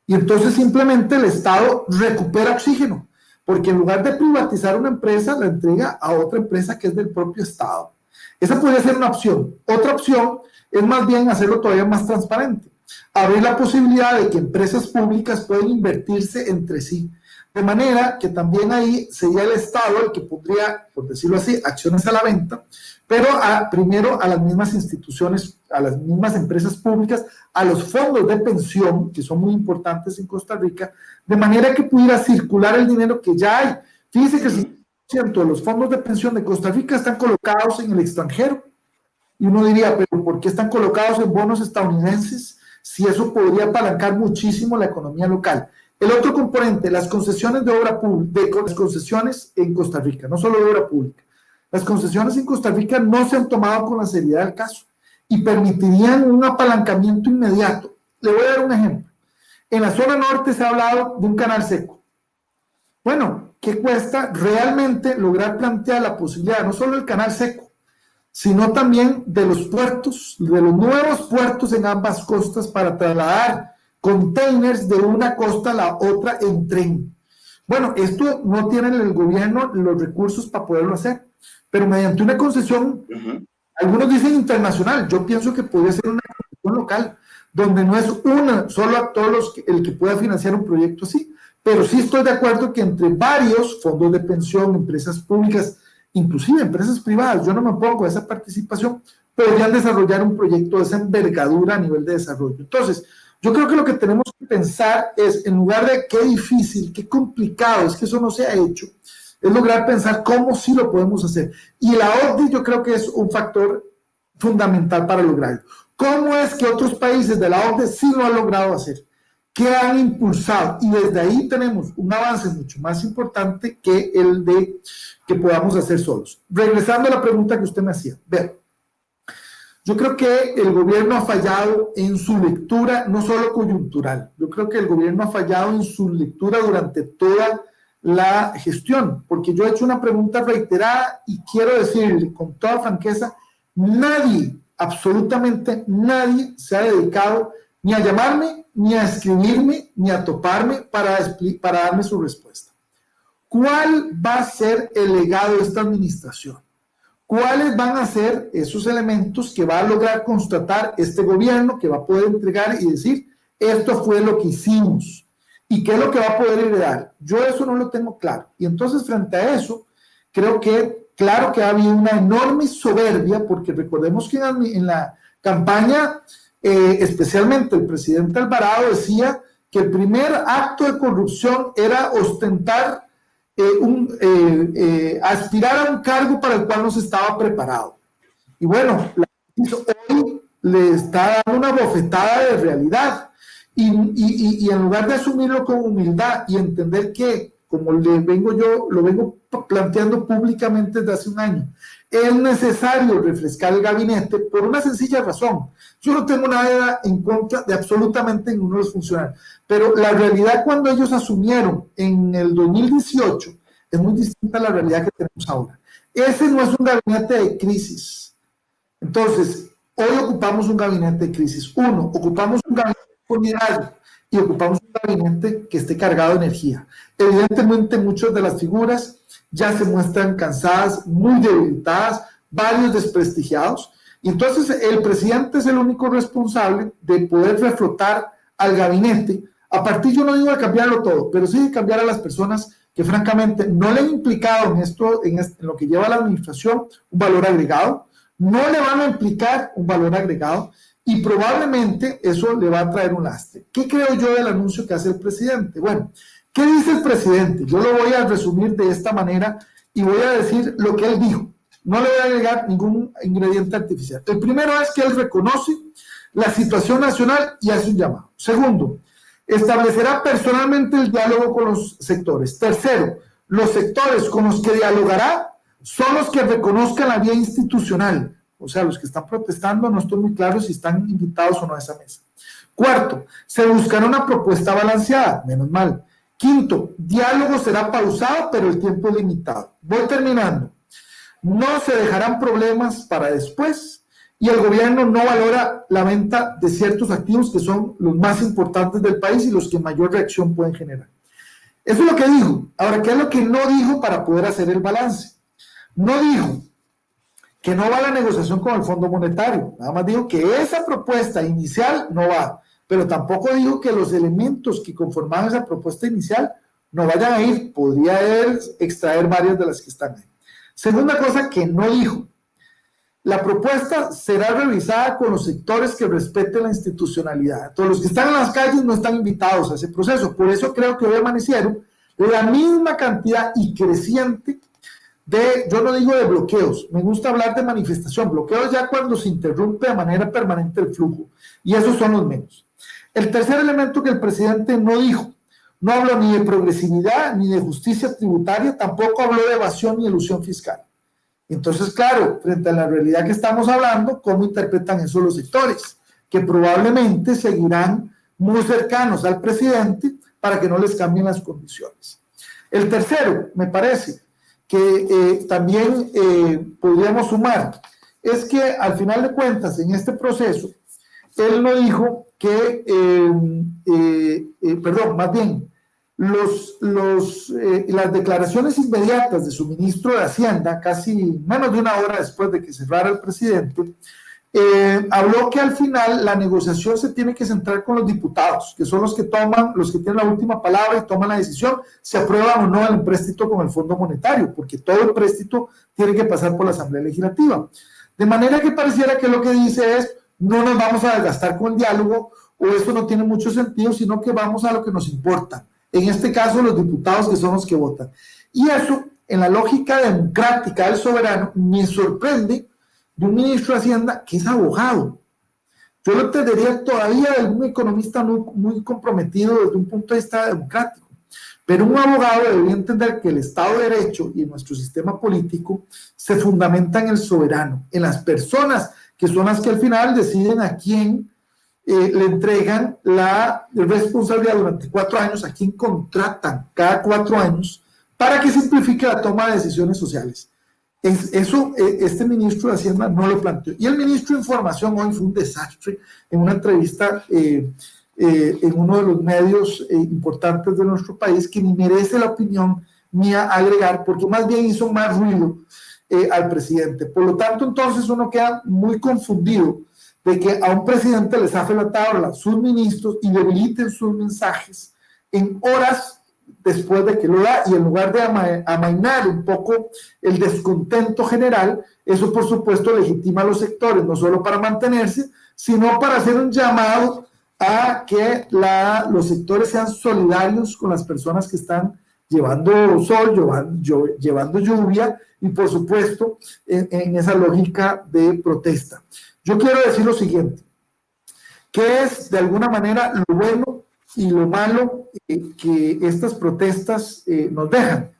Y entonces simplemente el Estado recupera oxígeno, porque en lugar de privatizar una empresa, la entrega a otra empresa que es del propio Estado. Esa podría ser una opción. Otra opción es más bien hacerlo todavía más transparente. Abrir la posibilidad de que empresas públicas puedan invertirse entre sí. De manera que también ahí sería el Estado el que podría, por decirlo así, acciones a la venta, pero primero a las mismas instituciones, a las mismas empresas públicas, a los fondos de pensión, que son muy importantes en Costa Rica, de manera que pudiera circular el dinero que ya hay. Fíjese que el 50% de los fondos de pensión de Costa Rica están colocados en el extranjero. Y uno diría, pero ¿por qué están colocados en bonos estadounidenses si eso podría apalancar muchísimo la economía local? El otro componente, las concesiones de obra pública, las concesiones en Costa Rica, no solo de obra pública. Las concesiones en Costa Rica no se han tomado con la seriedad del caso y permitirían un apalancamiento inmediato. Le voy a dar un ejemplo. En la zona norte se ha hablado de un canal seco. Bueno, ¿qué cuesta realmente lograr plantear la posibilidad no solo del canal seco, sino también de los puertos, de los nuevos puertos en ambas costas para trasladar containers de una costa a la otra en tren? Bueno, esto no tiene el gobierno los recursos para poderlo hacer, pero mediante una concesión, algunos dicen internacional, yo pienso que podría ser una concesión local, donde no es una solo actor el que pueda financiar un proyecto así, pero sí estoy de acuerdo que entre varios fondos de pensión, empresas públicas, inclusive empresas privadas, yo no me opongo a esa participación, podrían desarrollar un proyecto de esa envergadura a nivel de desarrollo. Entonces, yo creo que lo que tenemos que pensar es, en lugar de qué difícil, qué complicado es que eso no se ha hecho, es lograr pensar cómo sí lo podemos hacer. Y la OCDE yo creo que es un factor fundamental para lograrlo. ¿Cómo es que otros países de la OCDE sí lo han logrado hacer? ¿Qué han impulsado? Y desde ahí tenemos un avance mucho más importante que el de que podamos hacer solos. Regresando a la pregunta que usted me hacía. Vean, yo creo que el gobierno ha fallado en su lectura, no solo coyuntural, yo creo que el gobierno ha fallado en su lectura durante toda la gestión, porque yo he hecho una pregunta reiterada y quiero decirle con toda franqueza, nadie, absolutamente nadie se ha dedicado ni a llamarme, ni a escribirme, ni a toparme para darme su respuesta. ¿Cuál va a ser el legado de esta administración? ¿Cuáles van a ser esos elementos que va a lograr constatar este gobierno, que va a poder entregar y decir, esto fue lo que hicimos? ¿Y qué es lo que va a poder heredar? Yo eso no lo tengo claro. Y entonces, frente a eso, creo que Claro que ha habido una enorme soberbia, porque recordemos que en la campaña, especialmente el presidente Alvarado decía que el primer acto de corrupción era ostentar, aspirar a un cargo para el cual no se estaba preparado. Y bueno, hoy le está dando una bofetada de realidad. Y en lugar de asumirlo con humildad y entender que, como lo vengo planteando públicamente desde hace un año, es necesario refrescar el gabinete por una sencilla razón. Yo no tengo nada en contra de absolutamente ninguno de los funcionarios, pero la realidad cuando ellos asumieron en el 2018 es muy distinta a la realidad que tenemos ahora. Ese no es un gabinete de crisis. Entonces, hoy ocupamos un gabinete de crisis. Uno, ocupamos un gabinete con liderazgo y ocupamos un gabinete que esté cargado de energía. Evidentemente, muchas de las figuras ya se muestran cansadas, muy debilitadas, varios desprestigiados. Y entonces, el presidente es el único responsable de poder reflotar al gabinete. A partir, yo no digo de cambiarlo todo, pero sí de cambiar a las personas que francamente no le han implicado en lo que lleva la administración un valor agregado, no le van a implicar un valor agregado y probablemente eso le va a traer un lastre. ¿Qué creo yo del anuncio que hace el presidente? Bueno, ¿qué dice el presidente? Yo lo voy a resumir de esta manera y voy a decir lo que él dijo. No le voy a agregar ningún ingrediente artificial. El primero es que él reconoce la situación nacional y hace un llamado. Segundo, establecerá personalmente el diálogo con los sectores. Tercero, los sectores con los que dialogará son los que reconozcan la vía institucional. O sea, los que están protestando, no estoy muy claro si están invitados o no a esa mesa. Cuarto, se buscará una propuesta balanceada, menos mal. Quinto, diálogo será pausado, pero el tiempo es limitado. Voy terminando. No se dejarán problemas para después y el gobierno no valora la venta de ciertos activos que son los más importantes del país y los que mayor reacción pueden generar. Eso es lo que dijo. Ahora, ¿qué es lo que no dijo para poder hacer el balance? No dijo que no va a la negociación con el Fondo Monetario, nada más dijo que esa propuesta inicial no va, pero tampoco dijo que los elementos que conformaban esa propuesta inicial no vayan a ir, podría él extraer varias de las que están ahí. Segunda cosa que no dijo, la propuesta será revisada con los sectores que respeten la institucionalidad. Todos los que están en las calles no están invitados a ese proceso, por eso creo que hoy amanecieron la misma cantidad y creciente yo no digo de bloqueos, me gusta hablar de manifestación, bloqueos ya cuando se interrumpe de manera permanente el flujo, y esos son los menos. El tercer elemento que el presidente no dijo, no habló ni de progresividad ni de justicia tributaria, tampoco habló de evasión ni elusión fiscal. Entonces, claro, frente a la realidad que estamos hablando, ¿cómo interpretan eso los sectores? Que probablemente seguirán muy cercanos al presidente para que no les cambien las condiciones. El tercero, me parece, que también podríamos sumar, es que al final de cuentas, en este proceso, él no dijo que, más bien, las declaraciones inmediatas de su ministro de Hacienda, casi menos de una hora después de que cerrara el presidente, habló que al final la negociación se tiene que centrar con los diputados, que son los que tienen la última palabra y toman la decisión si aprueban o no el empréstito con el Fondo Monetario, porque todo el empréstito tiene que pasar por la Asamblea Legislativa. De manera que pareciera que lo que dice es, no nos vamos a desgastar con el diálogo, o eso no tiene mucho sentido, sino que vamos a lo que nos importa. En este caso, los diputados que son los que votan. Y eso, en la lógica democrática del soberano, me sorprende de un ministro de Hacienda que es abogado. Yo lo entendería todavía de un economista muy comprometido desde un punto de vista democrático, pero un abogado debería entender que el Estado de Derecho y nuestro sistema político se fundamenta en el soberano, en las personas que son las que al final deciden a quién le entregan la responsabilidad durante 4 años, a quién contratan cada 4 años para que simplifique la toma de decisiones sociales. Eso este ministro de Hacienda no lo planteó. Y el ministro de Información hoy fue un desastre en una entrevista en uno de los medios importantes de nuestro país, que ni merece la opinión mía agregar, porque más bien hizo más ruido al presidente. Por lo tanto, entonces uno queda muy confundido de que a un presidente le zafe la tabla sus ministros y debiliten sus mensajes en horas después de que lo da, y en lugar de amainar un poco el descontento general, eso por supuesto legitima a los sectores, no solo para mantenerse, sino para hacer un llamado a que los sectores sean solidarios con las personas que están llevando sol, llevando lluvia, y por supuesto en esa lógica de protesta. Yo quiero decir lo siguiente: ¿qué es de alguna manera lo bueno y lo malo que estas protestas nos dejan?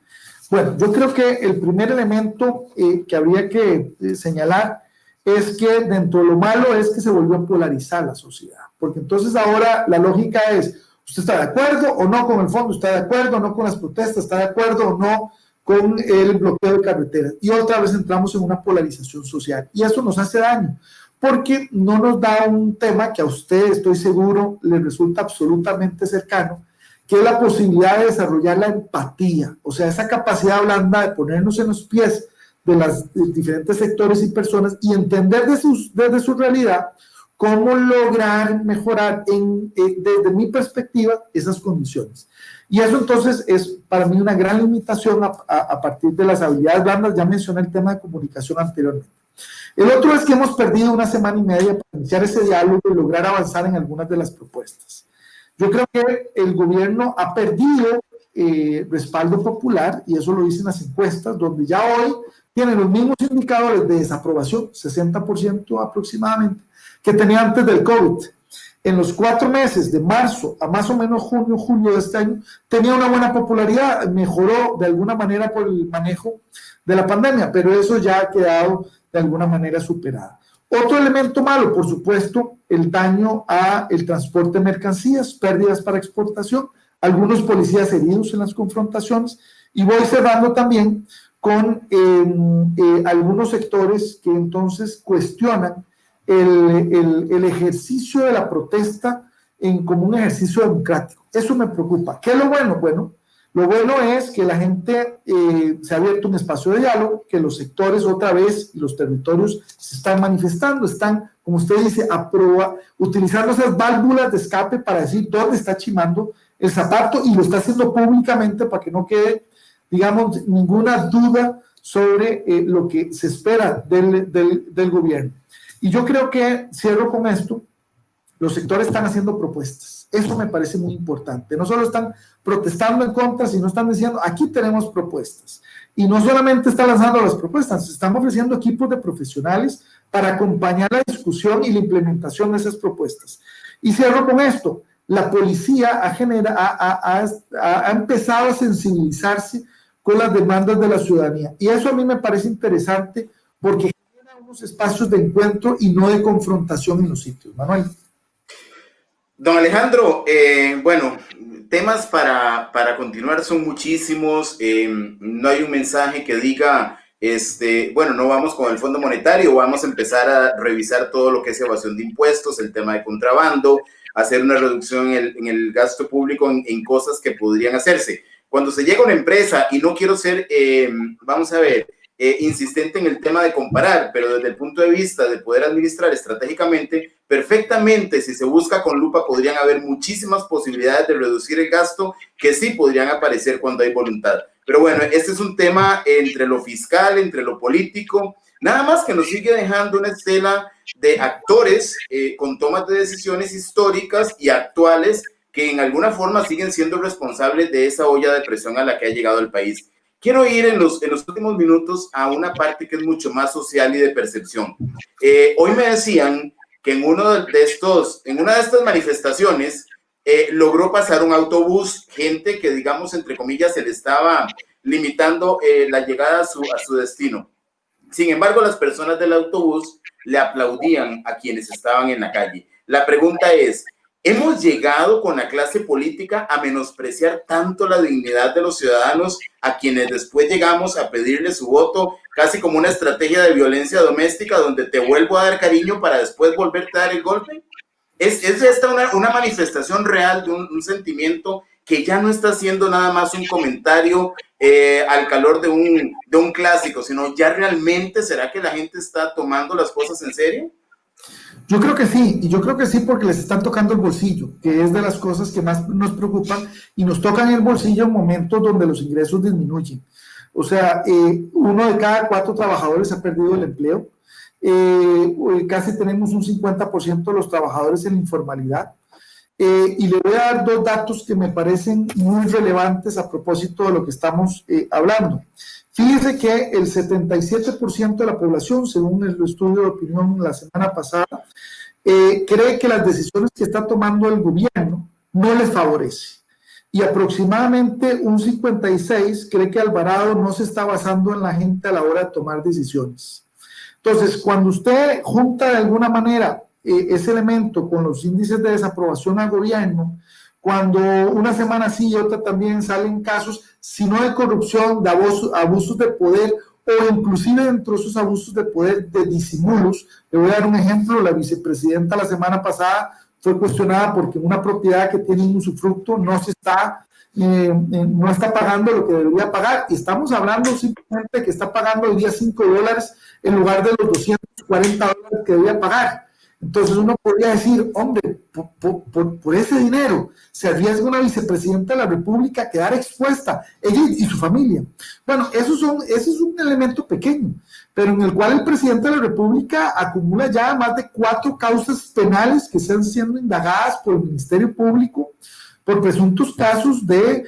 Bueno, yo creo que el primer elemento que habría que señalar es que dentro de lo malo es que se volvió a polarizar la sociedad, porque entonces ahora la lógica es: ¿usted está de acuerdo o no con el fondo? ¿Está de acuerdo o no con las protestas? ¿Está de acuerdo o no con el bloqueo de carreteras? Y otra vez entramos en una polarización social, y eso nos hace daño, porque no nos da un tema que a usted, estoy seguro, le resulta absolutamente cercano, que es la posibilidad de desarrollar la empatía, o sea, esa capacidad blanda de ponernos en los pies de los diferentes sectores y personas y entender desde su realidad cómo lograr mejorar desde mi perspectiva esas condiciones. Y eso entonces es para mí una gran limitación a partir de las habilidades blandas. Ya mencioné el tema de comunicación anteriormente. El otro es que hemos perdido una semana y media para iniciar ese diálogo y lograr avanzar en algunas de las propuestas. Yo creo que el gobierno ha perdido respaldo popular, y eso lo dicen las encuestas, donde ya hoy tienen los mismos indicadores de desaprobación, 60% aproximadamente, que tenía antes del COVID. En los 4 meses, de marzo a más o menos junio, julio de este año, tenía una buena popularidad, mejoró de alguna manera por el manejo de la pandemia, pero eso ya ha quedado de alguna manera superado. Otro elemento malo, por supuesto, el daño al transporte de mercancías, pérdidas para exportación, algunos policías heridos en las confrontaciones, y voy cerrando también con algunos sectores que entonces cuestionan el ejercicio de la protesta como un ejercicio democrático. Eso me preocupa. ¿Qué es lo bueno? Bueno, lo bueno es que la gente se ha abierto un espacio de diálogo, que los sectores otra vez y los territorios se están manifestando, están, como usted dice, utilizando esas válvulas de escape para decir dónde está chimando el zapato, y lo está haciendo públicamente para que no quede, digamos, ninguna duda sobre lo que se espera del gobierno. Y yo creo que, cierro con esto, los sectores están haciendo propuestas. Eso me parece muy importante. No solo están protestando en contra, sino están diciendo: aquí tenemos propuestas. Y no solamente están lanzando las propuestas, están ofreciendo equipos de profesionales para acompañar la discusión y la implementación de esas propuestas. Y cierro con esto: la policía ha empezado a sensibilizarse con las demandas de la ciudadanía. Y eso a mí me parece interesante, porque genera unos espacios de encuentro y no de confrontación en los sitios. Manuel. Don Alejandro, bueno, temas para continuar son muchísimos. No hay un mensaje que diga, bueno, no vamos con el Fondo Monetario, vamos a empezar a revisar todo lo que es evasión de impuestos, el tema de contrabando, hacer una reducción en el gasto público en cosas que podrían hacerse. Cuando se llega a una empresa, y no quiero ser, vamos a ver, insistente en el tema de comparar, pero desde el punto de vista de poder administrar estratégicamente, perfectamente, si se busca con lupa, podrían haber muchísimas posibilidades de reducir el gasto que sí podrían aparecer cuando hay voluntad. Pero bueno, este es un tema entre lo fiscal, entre lo político, nada más que nos sigue dejando una estela de actores con tomas de decisiones históricas y actuales que en alguna forma siguen siendo responsables de esa olla de presión a la que ha llegado el país. Quiero ir en los últimos minutos a una parte que es mucho más social y de percepción. Hoy me decían que en una de estas manifestaciones logró pasar un autobús, gente que, digamos, entre comillas, se le estaba limitando la llegada a su destino. Sin embargo, las personas del autobús le aplaudían a quienes estaban en la calle. La pregunta es: ¿hemos llegado con la clase política a menospreciar tanto la dignidad de los ciudadanos, a quienes después llegamos a pedirle su voto casi como una estrategia de violencia doméstica, donde te vuelvo a dar cariño para después volverte a dar el golpe? ¿Es esta una manifestación real de un sentimiento que ya no está siendo nada más un comentario al calor de un clásico, sino ya realmente será que la gente está tomando las cosas en serio? Yo creo que sí, y yo creo que sí porque les están tocando el bolsillo, que es de las cosas que más nos preocupan, y nos tocan el bolsillo en momentos donde los ingresos disminuyen. O sea, 1 de cada 4 trabajadores ha perdido el empleo, casi tenemos un 50% de los trabajadores en informalidad. Y le voy a dar 2 datos que me parecen muy relevantes a propósito de lo que estamos hablando. Fíjese que el 77% de la población, según el estudio de opinión la semana pasada, cree que las decisiones que está tomando el gobierno no les favorece. Y aproximadamente un 56% cree que Alvarado no se está basando en la gente a la hora de tomar decisiones. Entonces, cuando usted junta de alguna manera ese elemento con los índices de desaprobación al gobierno, cuando una semana sí y otra también salen casos, si no de corrupción, de abusos de poder o inclusive dentro de esos abusos de poder de disimulos. Le voy a dar un ejemplo: la vicepresidenta la semana pasada fue cuestionada porque una propiedad que tiene un usufructo no está pagando lo que debería pagar, y estamos hablando simplemente de que está pagando hoy día $5 en lugar de los $240 que debía pagar. Entonces uno podría decir, hombre, por ese dinero se arriesga una vicepresidenta de la República a quedar expuesta, ella y su familia. Bueno, eso es un elemento pequeño, pero en el cual el presidente de la República acumula ya más de 4 causas penales que están siendo indagadas por el Ministerio Público por presuntos casos de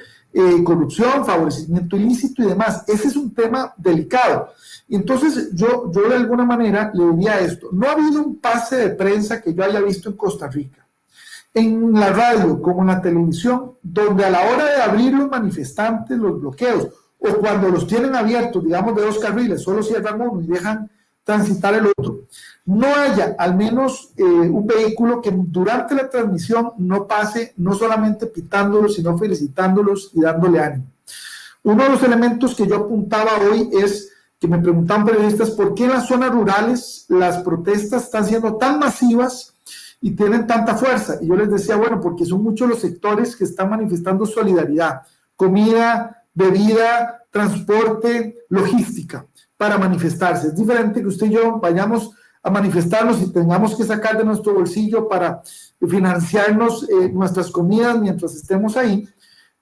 corrupción, favorecimiento ilícito y demás. Ese es un tema delicado. Entonces, yo de alguna manera le diría esto: no ha habido un pase de prensa que yo haya visto en Costa Rica, en la radio como en la televisión, donde a la hora de abrir los manifestantes los bloqueos, o cuando los tienen abiertos, digamos de 2 carriles, solo cierran uno y dejan transitar el otro, no haya al menos un vehículo que durante la transmisión no pase no solamente pitándolos, sino felicitándolos y dándole ánimo. Uno de los elementos que yo apuntaba hoy es que me preguntaban periodistas por qué en las zonas rurales las protestas están siendo tan masivas y tienen tanta fuerza. Y yo les decía, bueno, porque son muchos los sectores que están manifestando solidaridad: comida, bebida, transporte, logística, para manifestarse. Es diferente que usted y yo vayamos a manifestarnos y tengamos que sacar de nuestro bolsillo para financiarnos nuestras comidas mientras estemos ahí.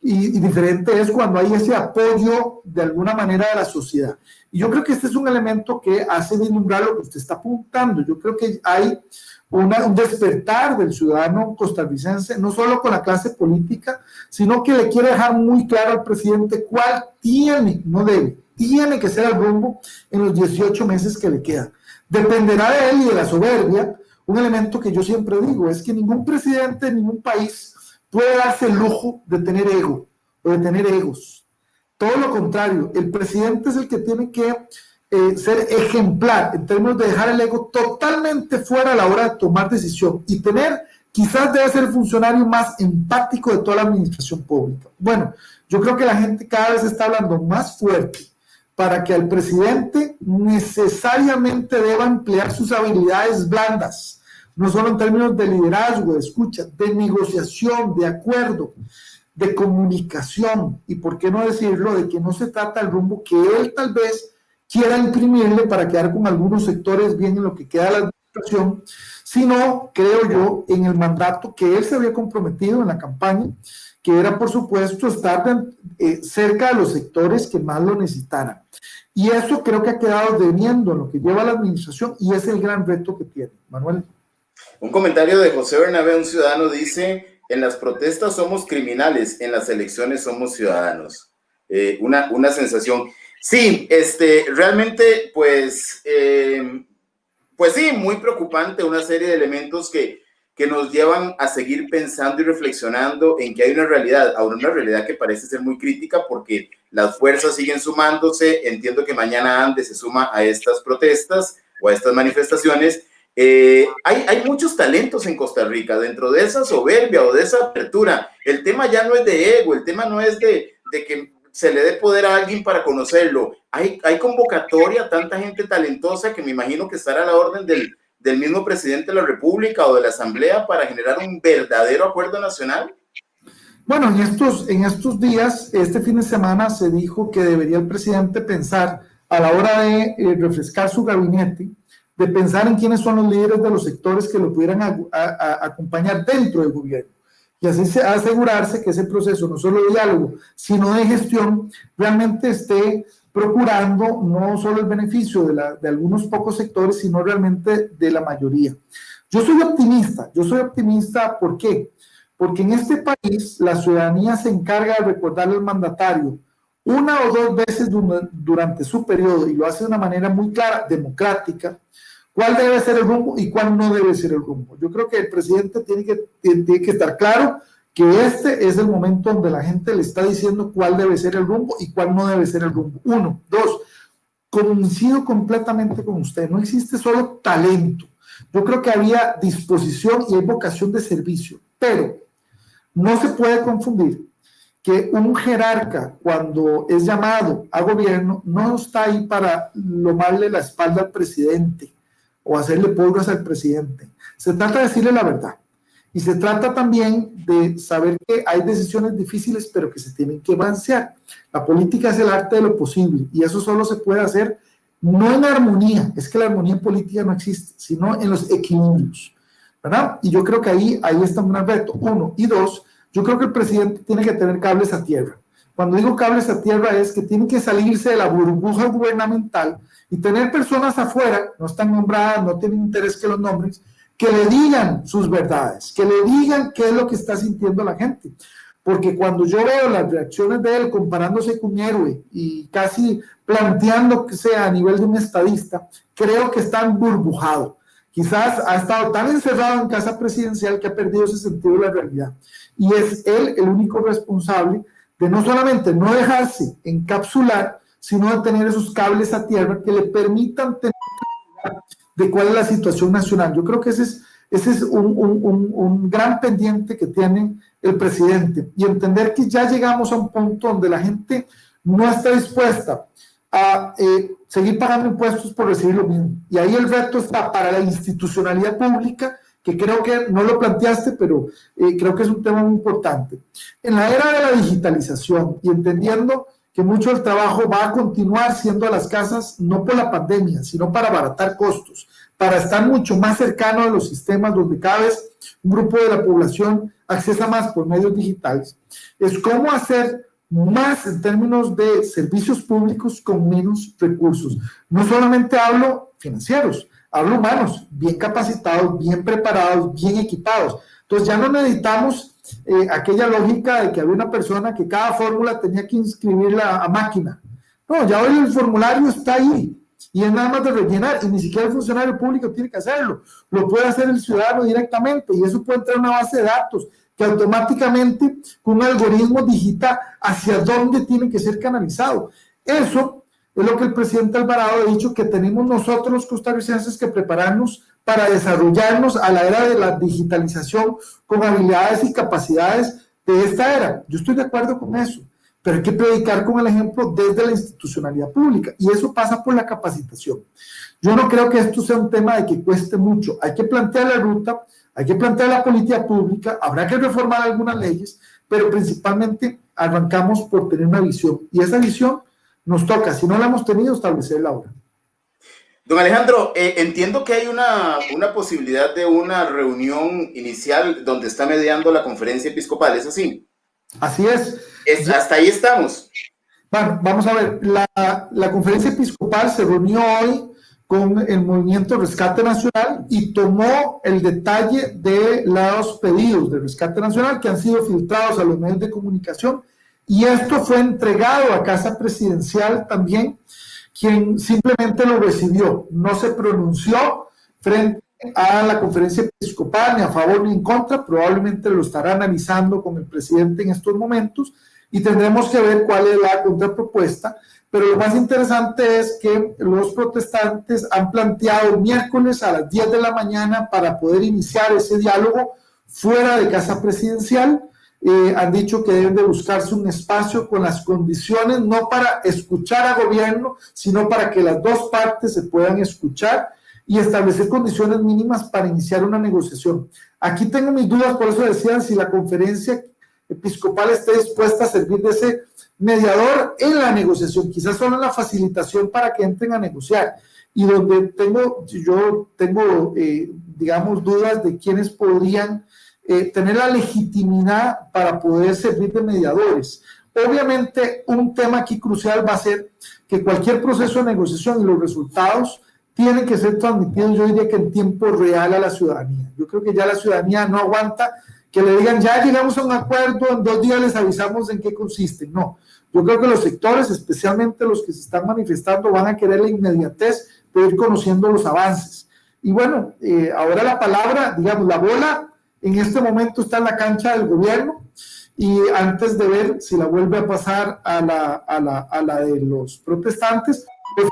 Y diferente es cuando hay ese apoyo de alguna manera de la sociedad. Y yo creo que este es un elemento que hace vislumbrar lo que usted está apuntando. Yo creo que hay un despertar del ciudadano costarricense, no solo con la clase política, sino que le quiere dejar muy claro al presidente cuál tiene que ser el rumbo en los 18 meses que le quedan. Dependerá de él y de la soberbia. Un elemento que yo siempre digo es que ningún presidente de ningún país puede darse el lujo de tener ego o de tener egos. Todo lo contrario, el presidente es el que tiene que ser ejemplar en términos de dejar el ego totalmente fuera a la hora de tomar decisión y quizás debe ser el funcionario más empático de toda la administración pública. Bueno, yo creo que la gente cada vez está hablando más fuerte para que al presidente necesariamente deba emplear sus habilidades blandas, no solo en términos de liderazgo, de escucha, de negociación, de acuerdo, de comunicación, y por qué no decirlo, de que no se trata del rumbo que él tal vez quiera imprimirle para quedar con algunos sectores bien en lo que queda de la administración, sino, creo yo, en el mandato que él se había comprometido en la campaña, que era, por supuesto, estar cerca de los sectores que más lo necesitaran. Y eso creo que ha quedado debiendo en lo que lleva la administración, y es el gran reto que tiene. Manuel. Un comentario de José Bernabé, un ciudadano, dice: en las protestas somos criminales, en las elecciones somos ciudadanos. Una sensación. Sí, realmente, pues sí, muy preocupante, una serie de elementos que nos llevan a seguir pensando y reflexionando en que hay una realidad, ahora una realidad que parece ser muy crítica porque las fuerzas siguen sumándose. Entiendo que mañana Andes se suma a estas protestas o a estas manifestaciones. Hay muchos talentos en Costa Rica, dentro de esa soberbia o de esa apertura. El tema ya no es de ego, el tema no es de que se le dé poder a alguien para conocerlo. Hay convocatoria, tanta gente talentosa que me imagino que estará a la orden del mismo presidente de la República o de la Asamblea para generar un verdadero acuerdo nacional. Bueno, en estos días, este fin de semana, se dijo que debería el presidente pensar a la hora de refrescar su gabinete, de pensar en quiénes son los líderes de los sectores que lo pudieran acompañar dentro del gobierno. Y así asegurarse que ese proceso, no solo de diálogo, sino de gestión, realmente esté procurando no solo el beneficio de algunos pocos sectores, sino realmente de la mayoría. Yo soy optimista, ¿por qué? Porque en este país la ciudadanía se encarga de recordarle al mandatario una o dos veces durante su periodo, y lo hace de una manera muy clara, democrática, cuál debe ser el rumbo y cuál no debe ser el rumbo. Yo creo que el presidente tiene que estar claro que este es el momento donde la gente le está diciendo cuál debe ser el rumbo y cuál no debe ser el rumbo. Uno. Dos, coincido completamente con usted, no existe solo talento. Yo creo que había disposición y hay vocación de servicio, pero no se puede confundir que un jerarca, cuando es llamado a gobierno, no está ahí para lomarle la espalda al presidente o hacerle porras al presidente. Se trata de decirle la verdad. Y se trata también de saber que hay decisiones difíciles, pero que se tienen que balancear. La política es el arte de lo posible, y eso solo se puede hacer no en armonía, es que la armonía política no existe, sino en los equilibrios, ¿verdad? Y yo creo que ahí está un gran reto, uno. Y dos, yo creo que el presidente tiene que tener cables a tierra. Cuando digo cables a tierra es que tiene que salirse de la burbuja gubernamental y tener personas afuera, no están nombradas, no tienen interés que los nombren, que le digan sus verdades, que le digan qué es lo que está sintiendo la gente. Porque cuando yo veo las reacciones de él comparándose con un héroe y casi planteando que sea a nivel de un estadista, creo que está emburbujado. Quizás ha estado tan encerrado en casa presidencial que ha perdido ese sentido de la realidad. Y es él el único responsable de no solamente no dejarse encapsular, sino de tener esos cables a tierra que le permitan tener de cuál es la situación nacional. Yo creo que ese es un gran pendiente que tiene el presidente, y entender que ya llegamos a un punto donde la gente no está dispuesta a seguir pagando impuestos por recibir lo mismo. Y ahí el reto está para la institucionalidad pública, que creo que no lo planteaste, pero creo que es un tema muy importante. En la era de la digitalización y entendiendo que mucho del trabajo va a continuar siendo a las casas, no por la pandemia, sino para abaratar costos, para estar mucho más cercano a los sistemas donde cada vez un grupo de la población accesa más por medios digitales, es cómo hacer más en términos de servicios públicos con menos recursos. No solamente hablo financieros, hablo humanos, bien capacitados, bien preparados, bien equipados. Entonces ya no necesitamos aquella lógica de que había una persona que cada fórmula tenía que inscribirla a máquina. No, ya hoy el formulario está ahí y es nada más de rellenar, y ni siquiera el funcionario público tiene que hacerlo, lo puede hacer el ciudadano directamente, y eso puede entrar en una base de datos que automáticamente con un algoritmo digita hacia dónde tiene que ser canalizado. Eso es lo que el presidente Alvarado ha dicho, que tenemos nosotros los costarricenses que prepararnos para desarrollarnos a la era de la digitalización con habilidades y capacidades de esta era. Yo estoy de acuerdo con eso, pero hay que predicar con el ejemplo desde la institucionalidad pública, y eso pasa por la capacitación. Yo no creo que esto sea un tema de que cueste mucho. Hay que plantear la ruta, hay que plantear la política pública, habrá que reformar algunas leyes, pero principalmente arrancamos por tener una visión, y esa visión nos toca, si no la hemos tenido, establecerla ahora. Don Alejandro, entiendo que hay una posibilidad de una reunión inicial donde está mediando la conferencia episcopal, ¿es así? Así es. Hasta ahí estamos. Bueno, vamos a ver, la conferencia episcopal se reunió hoy con el Movimiento Rescate Nacional y tomó el detalle de los pedidos de Rescate Nacional que han sido filtrados a los medios de comunicación, y esto fue entregado a Casa Presidencial también, quien simplemente lo recibió, no se pronunció frente a la conferencia episcopal ni a favor ni en contra, probablemente lo estará analizando con el presidente en estos momentos y tendremos que ver cuál es la contrapropuesta. Pero lo más interesante es que los protestantes han planteado el miércoles a las 10 de la mañana para poder iniciar ese diálogo fuera de Casa Presidencial. Han dicho que deben de buscarse un espacio con las condiciones, no para escuchar a gobierno, sino para que las dos partes se puedan escuchar y establecer condiciones mínimas para iniciar una negociación. Aquí tengo mis dudas, por eso decían si la conferencia episcopal está dispuesta a servir de ese mediador en la negociación, quizás solo en la facilitación para que entren a negociar. y donde yo tengo, digamos, dudas de quiénes podrían tener la legitimidad para poder servir de mediadores. Obviamente, un tema aquí crucial va a ser que cualquier proceso de negociación y los resultados tienen que ser transmitidos, yo diría que en tiempo real a la ciudadanía. Yo creo que ya la ciudadanía no aguanta que le digan, ya llegamos a un acuerdo, en 2 días les avisamos en qué consiste. No, yo creo que los sectores, especialmente los que se están manifestando, van a querer la inmediatez de ir conociendo los avances. Y bueno, ahora la palabra, digamos, la bola en este momento está en la cancha del gobierno, y antes de ver si la vuelve a pasar a la de los protestantes, pues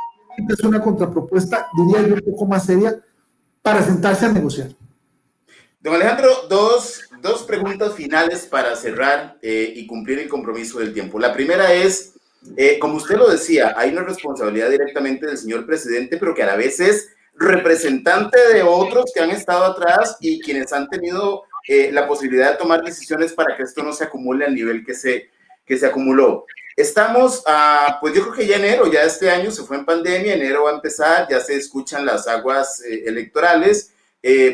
es una contrapropuesta, diría yo, un poco más seria para sentarse a negociar. Don Alejandro, dos preguntas finales para cerrar y cumplir el compromiso del tiempo. La primera es, como usted lo decía, hay una responsabilidad directamente del señor presidente, pero que a la vez es representante de otros que han estado atrás y quienes han tenido la posibilidad de tomar decisiones para que esto no se acumule al nivel que se acumuló. Estamos, pues yo creo que ya enero, ya este año se fue en pandemia, enero va a empezar, ya se escuchan las aguas electorales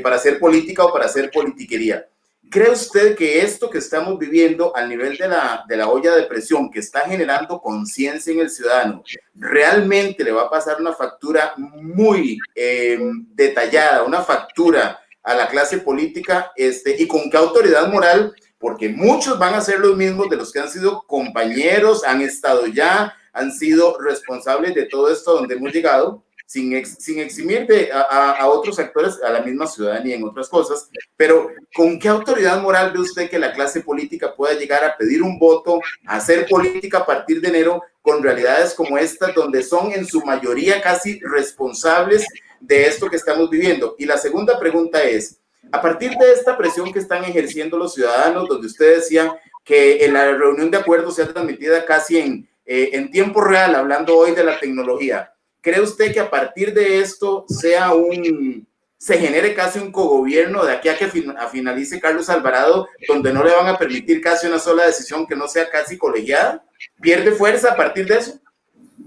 para hacer política o para hacer politiquería. ¿Cree usted que esto que estamos viviendo al nivel de la olla de presión que está generando conciencia en el ciudadano, realmente le va a pasar una factura muy detallada, una factura a la clase política y con qué autoridad moral? Porque muchos van a ser los mismos de los que han sido compañeros, han estado ya, han sido responsables de todo esto donde hemos llegado, sin eximir a otros actores, a la misma ciudadanía en otras cosas, pero ¿con qué autoridad moral ve usted que la clase política pueda llegar a pedir un voto, a hacer política a partir de enero con realidades como estas, donde son en su mayoría casi responsables de esto que estamos viviendo? Y la segunda pregunta es, a partir de esta presión que están ejerciendo los ciudadanos, donde usted decía que en la reunión de acuerdo sea transmitida casi en tiempo real, hablando hoy de la tecnología, ¿cree usted que a partir de esto se genere casi un cogobierno de aquí a que finalice Carlos Alvarado, donde no le van a permitir casi una sola decisión que no sea casi colegiada? ¿Pierde fuerza a partir de eso?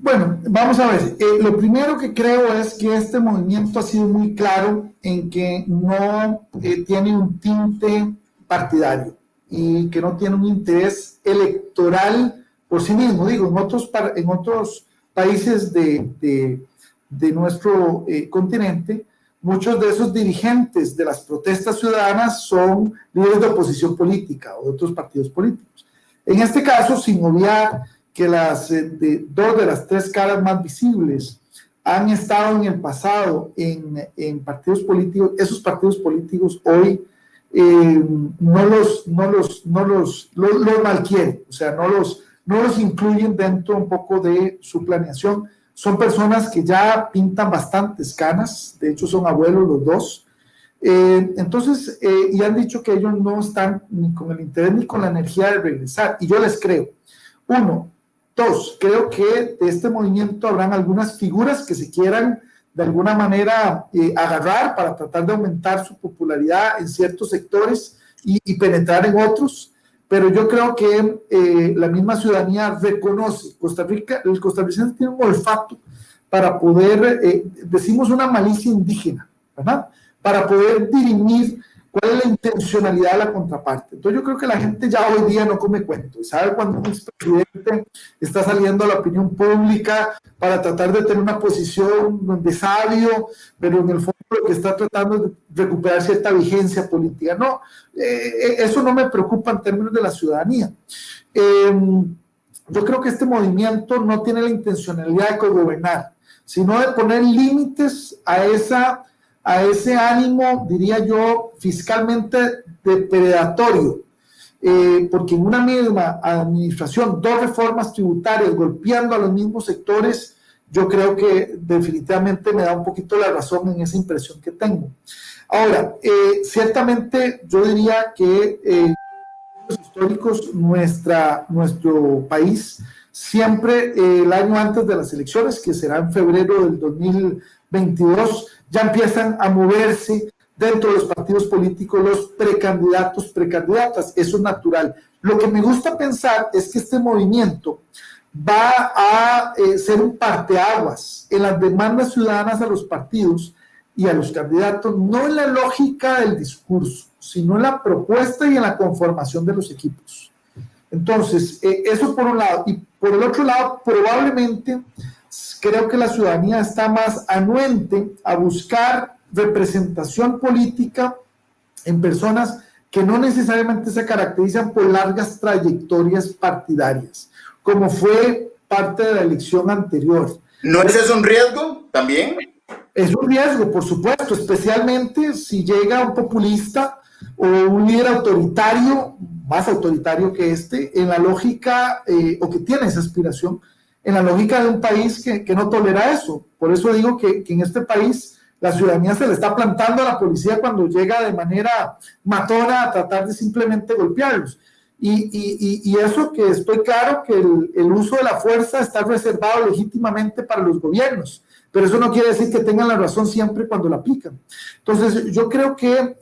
Bueno, vamos a ver. Lo primero que creo es que este movimiento ha sido muy claro en que no tiene un tinte partidario y que no tiene un interés electoral por sí mismo. Digo, en otros países de nuestro continente, muchos de esos dirigentes de las protestas ciudadanas son líderes de oposición política o de otros partidos políticos. En este caso, sin obviar que dos de las 3 caras más visibles han estado en el pasado en partidos políticos, esos partidos políticos hoy no los malquieren, o sea, no los incluyen dentro un poco de su planeación. Son personas que ya pintan bastantes canas, de hecho son abuelos los dos, entonces, y han dicho que ellos no están ni con el interés ni con la energía de regresar, y yo les creo. 1. 2, creo que de este movimiento habrán algunas figuras que se quieran de alguna manera agarrar para tratar de aumentar su popularidad en ciertos sectores y penetrar en otros, pero yo creo que la misma ciudadanía reconoce, el costarricense tiene un olfato para poder, decimos una malicia indígena, ¿verdad? Para poder dirimir cuál es la intencionalidad de la contraparte. Entonces yo creo que la gente ya hoy día no come cuento y sabe cuando un expresidente está saliendo a la opinión pública para tratar de tener una posición de sabio, pero en el fondo lo que está tratando es de recuperar cierta vigencia política. No, eso no me preocupa en términos de la ciudadanía. Yo creo que este movimiento no tiene la intencionalidad de cogobernar, sino de poner límites a ese ánimo, diría yo, fiscalmente depredatorio, porque en una misma administración, 2 reformas tributarias golpeando a los mismos sectores, yo creo que definitivamente me da un poquito la razón en esa impresión que tengo. Ahora, ciertamente yo diría que los históricos, nuestro país, siempre el año antes de las elecciones, que será en febrero del 2022, ya empiezan a moverse dentro de los partidos políticos los precandidatos, precandidatas. Eso es natural. Lo que me gusta pensar es que este movimiento va a ser un parteaguas en las demandas ciudadanas a los partidos y a los candidatos, no en la lógica del discurso, sino en la propuesta y en la conformación de los equipos. Entonces, eso por un lado. Y por el otro lado, probablemente creo que la ciudadanía está más anuente a buscar representación política en personas que no necesariamente se caracterizan por largas trayectorias partidarias, como fue parte de la elección anterior. ¿No es eso un riesgo también? Es un riesgo, por supuesto, especialmente si llega un populista o un líder autoritario, más autoritario que este, en la lógica, o que tiene esa aspiración, en la lógica de un país que no tolera eso. Por eso digo que en este país la ciudadanía se le está plantando a la policía cuando llega de manera matona a tratar de simplemente golpearlos. Y eso que estoy claro que el uso de la fuerza está reservado legítimamente para los gobiernos, pero eso no quiere decir que tengan la razón siempre cuando la aplican. Entonces, yo creo que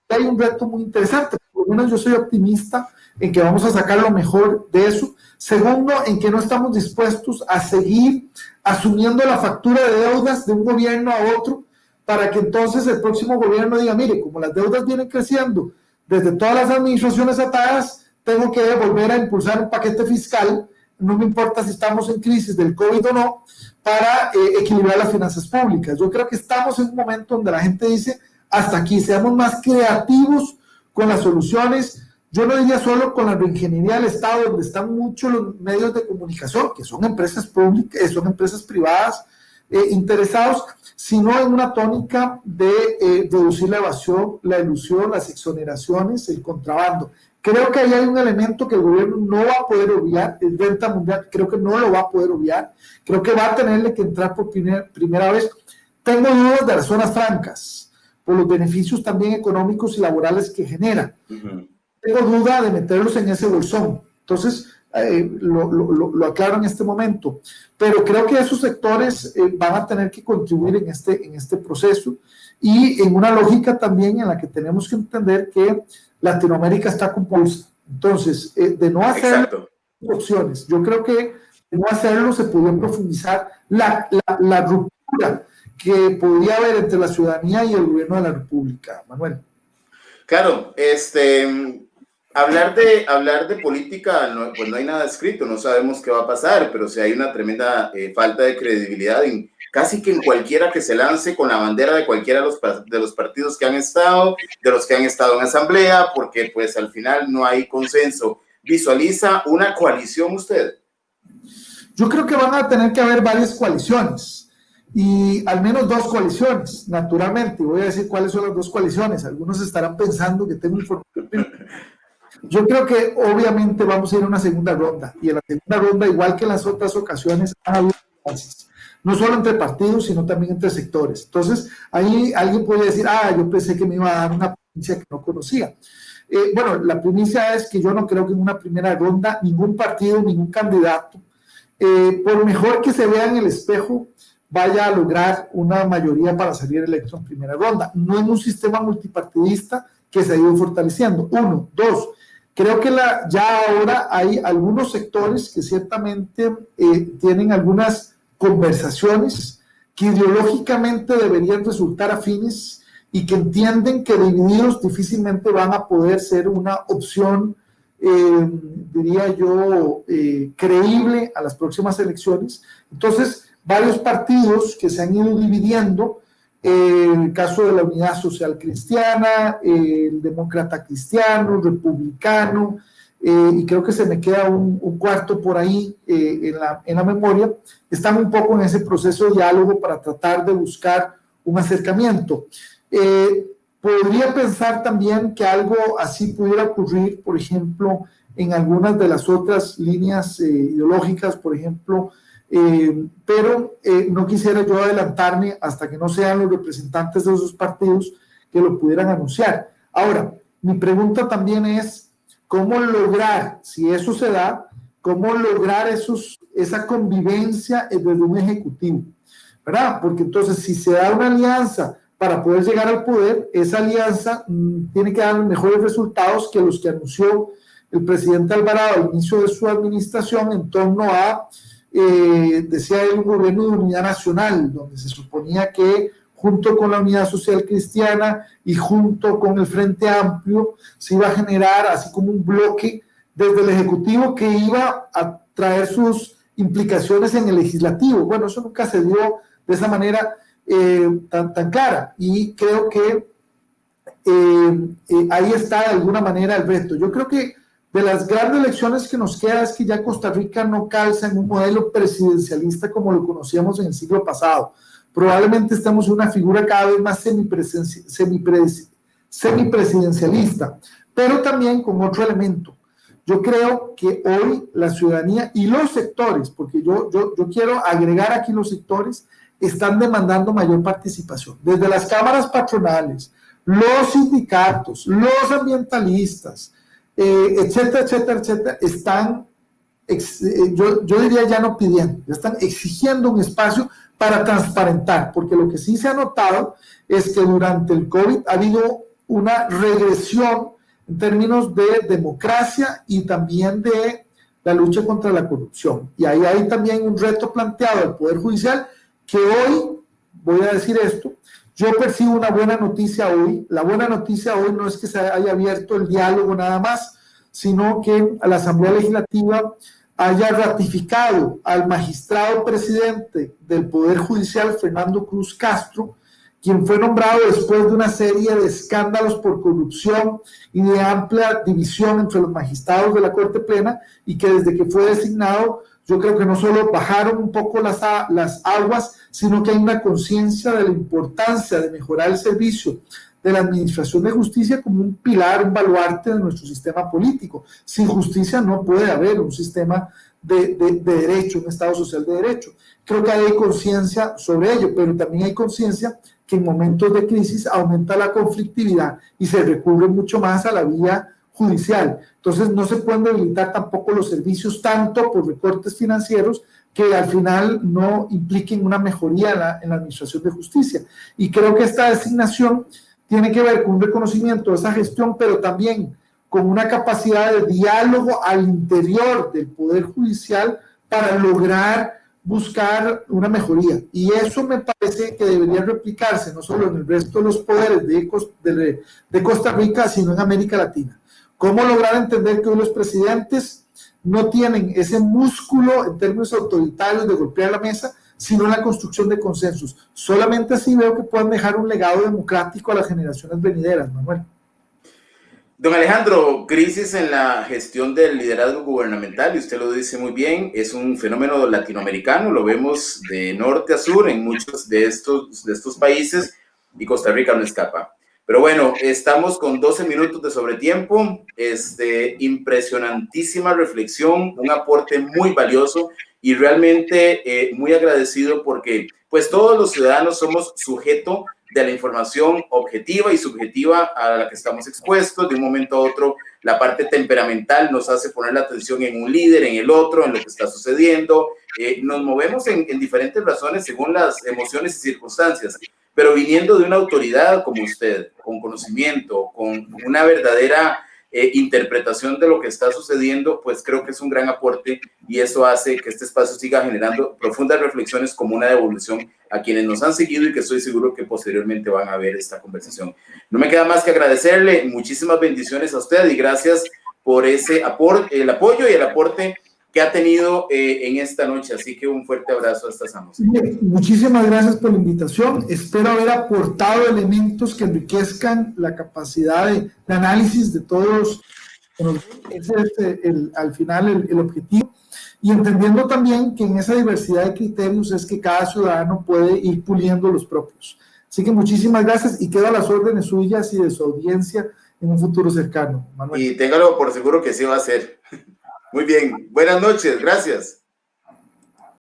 hay un reto muy interesante. Por lo menos yo soy optimista en que vamos a sacar lo mejor de eso. Segundo, en que no estamos dispuestos a seguir asumiendo la factura de deudas de un gobierno a otro, para que entonces el próximo gobierno diga, mire, como las deudas vienen creciendo desde todas las administraciones atadas, tengo que volver a impulsar un paquete fiscal, no me importa si estamos en crisis del COVID o no, para equilibrar las finanzas públicas. Yo creo que estamos en un momento donde la gente dice, hasta aquí, seamos más creativos con las soluciones. Yo no diría solo con la reingeniería del Estado, donde están muchos los medios de comunicación, que son empresas públicas, son empresas privadas interesados, sino en una tónica de reducir la evasión, la elusión, las exoneraciones, el contrabando. Creo que ahí hay un elemento que el gobierno no va a poder obviar, el renta mundial, creo que no lo va a poder obviar, creo que va a tenerle que entrar por primera vez. Tengo dudas de las zonas francas, por los beneficios también económicos y laborales que genera. Tengo duda de meterlos en ese bolsón. Entonces, lo aclaro en este momento. Pero creo que esos sectores van a tener que contribuir en este proceso y en una lógica también en la que tenemos que entender que Latinoamérica está compulsa. Entonces, de no hacer opciones, yo creo que de no hacerlo se podría profundizar la ruptura que podría haber entre la ciudadanía y el gobierno de la República. Manuel. Claro, hablar de política, no, pues no hay nada escrito, no sabemos qué va a pasar, pero sí hay una tremenda falta de credibilidad casi que en cualquiera que se lance con la bandera de cualquiera de los partidos que han estado, de los que han estado en asamblea, porque pues al final no hay consenso. ¿Visualiza una coalición usted? Yo creo que van a tener que haber varias coaliciones y al menos dos coaliciones, naturalmente. Voy a decir cuáles son las dos coaliciones. Algunos estarán pensando que tengo información. Yo creo que obviamente vamos a ir a una segunda ronda y en la segunda ronda, igual que en las otras ocasiones, ha habido avances, no solo entre partidos, sino también entre sectores. Entonces, ahí alguien puede decir, yo pensé que me iba a dar una primicia que no conocía. Bueno, la primicia es que yo no creo que en una primera ronda ningún partido, ningún candidato, por mejor que se vea en el espejo, vaya a lograr una mayoría para salir electo en primera ronda. No en un sistema multipartidista que se ha ido fortaleciendo. Uno. Dos, creo que ya ahora hay algunos sectores que ciertamente tienen algunas conversaciones que ideológicamente deberían resultar afines y que entienden que divididos difícilmente van a poder ser una opción, diría yo, creíble a las próximas elecciones. Entonces, varios partidos que se han ido dividiendo, el caso de la Unidad Social Cristiana, el Demócrata Cristiano, Republicano, y creo que se me queda un cuarto por ahí en la memoria, están un poco en ese proceso de diálogo para tratar de buscar un acercamiento. Podría pensar también que algo así pudiera ocurrir, por ejemplo, en algunas de las otras líneas ideológicas, por ejemplo, pero no quisiera yo adelantarme hasta que no sean los representantes de esos partidos que lo pudieran anunciar. Ahora, mi pregunta también es, ¿cómo lograr, si eso se da, cómo lograr esa convivencia desde un ejecutivo? ¿Verdad? Porque entonces, si se da una alianza para poder llegar al poder, esa alianza tiene que dar mejores resultados que los que anunció el presidente Alvarado al inicio de su administración en torno a, decía él, un gobierno de unidad nacional, donde se suponía que junto con la Unidad Social Cristiana y junto con el Frente Amplio se iba a generar así como un bloque desde el Ejecutivo que iba a traer sus implicaciones en el Legislativo. Bueno, eso nunca se dio de esa manera tan clara, y creo que ahí está de alguna manera el reto. Yo creo que de las grandes lecciones que nos queda es que ya Costa Rica no calza en un modelo presidencialista como lo conocíamos en el siglo pasado. Probablemente estamos en una figura cada vez más semipresidencialista, pero también con otro elemento. Yo creo que hoy la ciudadanía y los sectores, porque yo quiero agregar aquí los sectores, están demandando mayor participación. Desde las cámaras patronales, los sindicatos, los ambientalistas, etcétera, etcétera, etcétera, están, yo diría ya no pidiendo, ya están exigiendo un espacio para transparentar, porque lo que sí se ha notado es que durante el COVID ha habido una regresión en términos de democracia y también de la lucha contra la corrupción. Y ahí hay también un reto planteado al Poder Judicial que hoy, voy a decir esto, yo percibo una buena noticia hoy. La buena noticia hoy no es que se haya abierto el diálogo nada más, sino que la Asamblea Legislativa haya ratificado al magistrado presidente del Poder Judicial, Fernando Cruz Castro, quien fue nombrado después de una serie de escándalos por corrupción y de amplia división entre los magistrados de la Corte Plena, y que desde que fue designado, yo creo que no solo bajaron un poco las aguas, sino que hay una conciencia de la importancia de mejorar el servicio de la administración de justicia como un pilar, un baluarte de nuestro sistema político. Sin justicia no puede haber un sistema de derecho, un Estado social de derecho. Creo que hay conciencia sobre ello, pero también hay conciencia que en momentos de crisis aumenta la conflictividad y se recurre mucho más a la vía judicial. Entonces no se pueden debilitar tampoco los servicios tanto por recortes financieros que al final no impliquen una mejoría en la administración de justicia. Y creo que esta designación tiene que ver con un reconocimiento de esa gestión, pero también con una capacidad de diálogo al interior del Poder Judicial para lograr buscar una mejoría. Y eso me parece que debería replicarse no solo en el resto de los poderes de Costa Rica, sino en América Latina. ¿Cómo lograr entender que hoy los presidentes no tienen ese músculo en términos autoritarios de golpear la mesa, sino en la construcción de consensos? Solamente así veo que puedan dejar un legado democrático a las generaciones venideras, Manuel. Don Alejandro, crisis en la gestión del liderazgo gubernamental, y usted lo dice muy bien, es un fenómeno latinoamericano, lo vemos de norte a sur en muchos de estos países, y Costa Rica no escapa. Pero bueno, estamos con 12 minutos de sobretiempo, impresionantísima reflexión, un aporte muy valioso y realmente muy agradecido porque pues todos los ciudadanos somos sujeto de la información objetiva y subjetiva a la que estamos expuestos. De un momento a otro, la parte temperamental nos hace poner la atención en un líder, en el otro, en lo que está sucediendo. Nos movemos en diferentes razones según las emociones y circunstancias, pero viniendo de una autoridad como usted, con conocimiento, con una verdadera interpretación de lo que está sucediendo, pues creo que es un gran aporte y eso hace que este espacio siga generando profundas reflexiones como una devolución a quienes nos han seguido y que estoy seguro que posteriormente van a ver esta conversación. No me queda más que agradecerle, muchísimas bendiciones a usted y gracias por ese aporte, el apoyo y el aporte que ha tenido en esta noche, así que un fuerte abrazo hasta San José. Muchísimas gracias por la invitación, espero haber aportado elementos que enriquezcan la capacidad de análisis de todos. Ese es al final el objetivo, y entendiendo también que en esa diversidad de criterios es que cada ciudadano puede ir puliendo los propios. Así que muchísimas gracias y quedo a las órdenes suyas y de su audiencia en un futuro cercano, Manuel. Y téngalo por seguro que sí va a ser. Muy bien, buenas noches, gracias.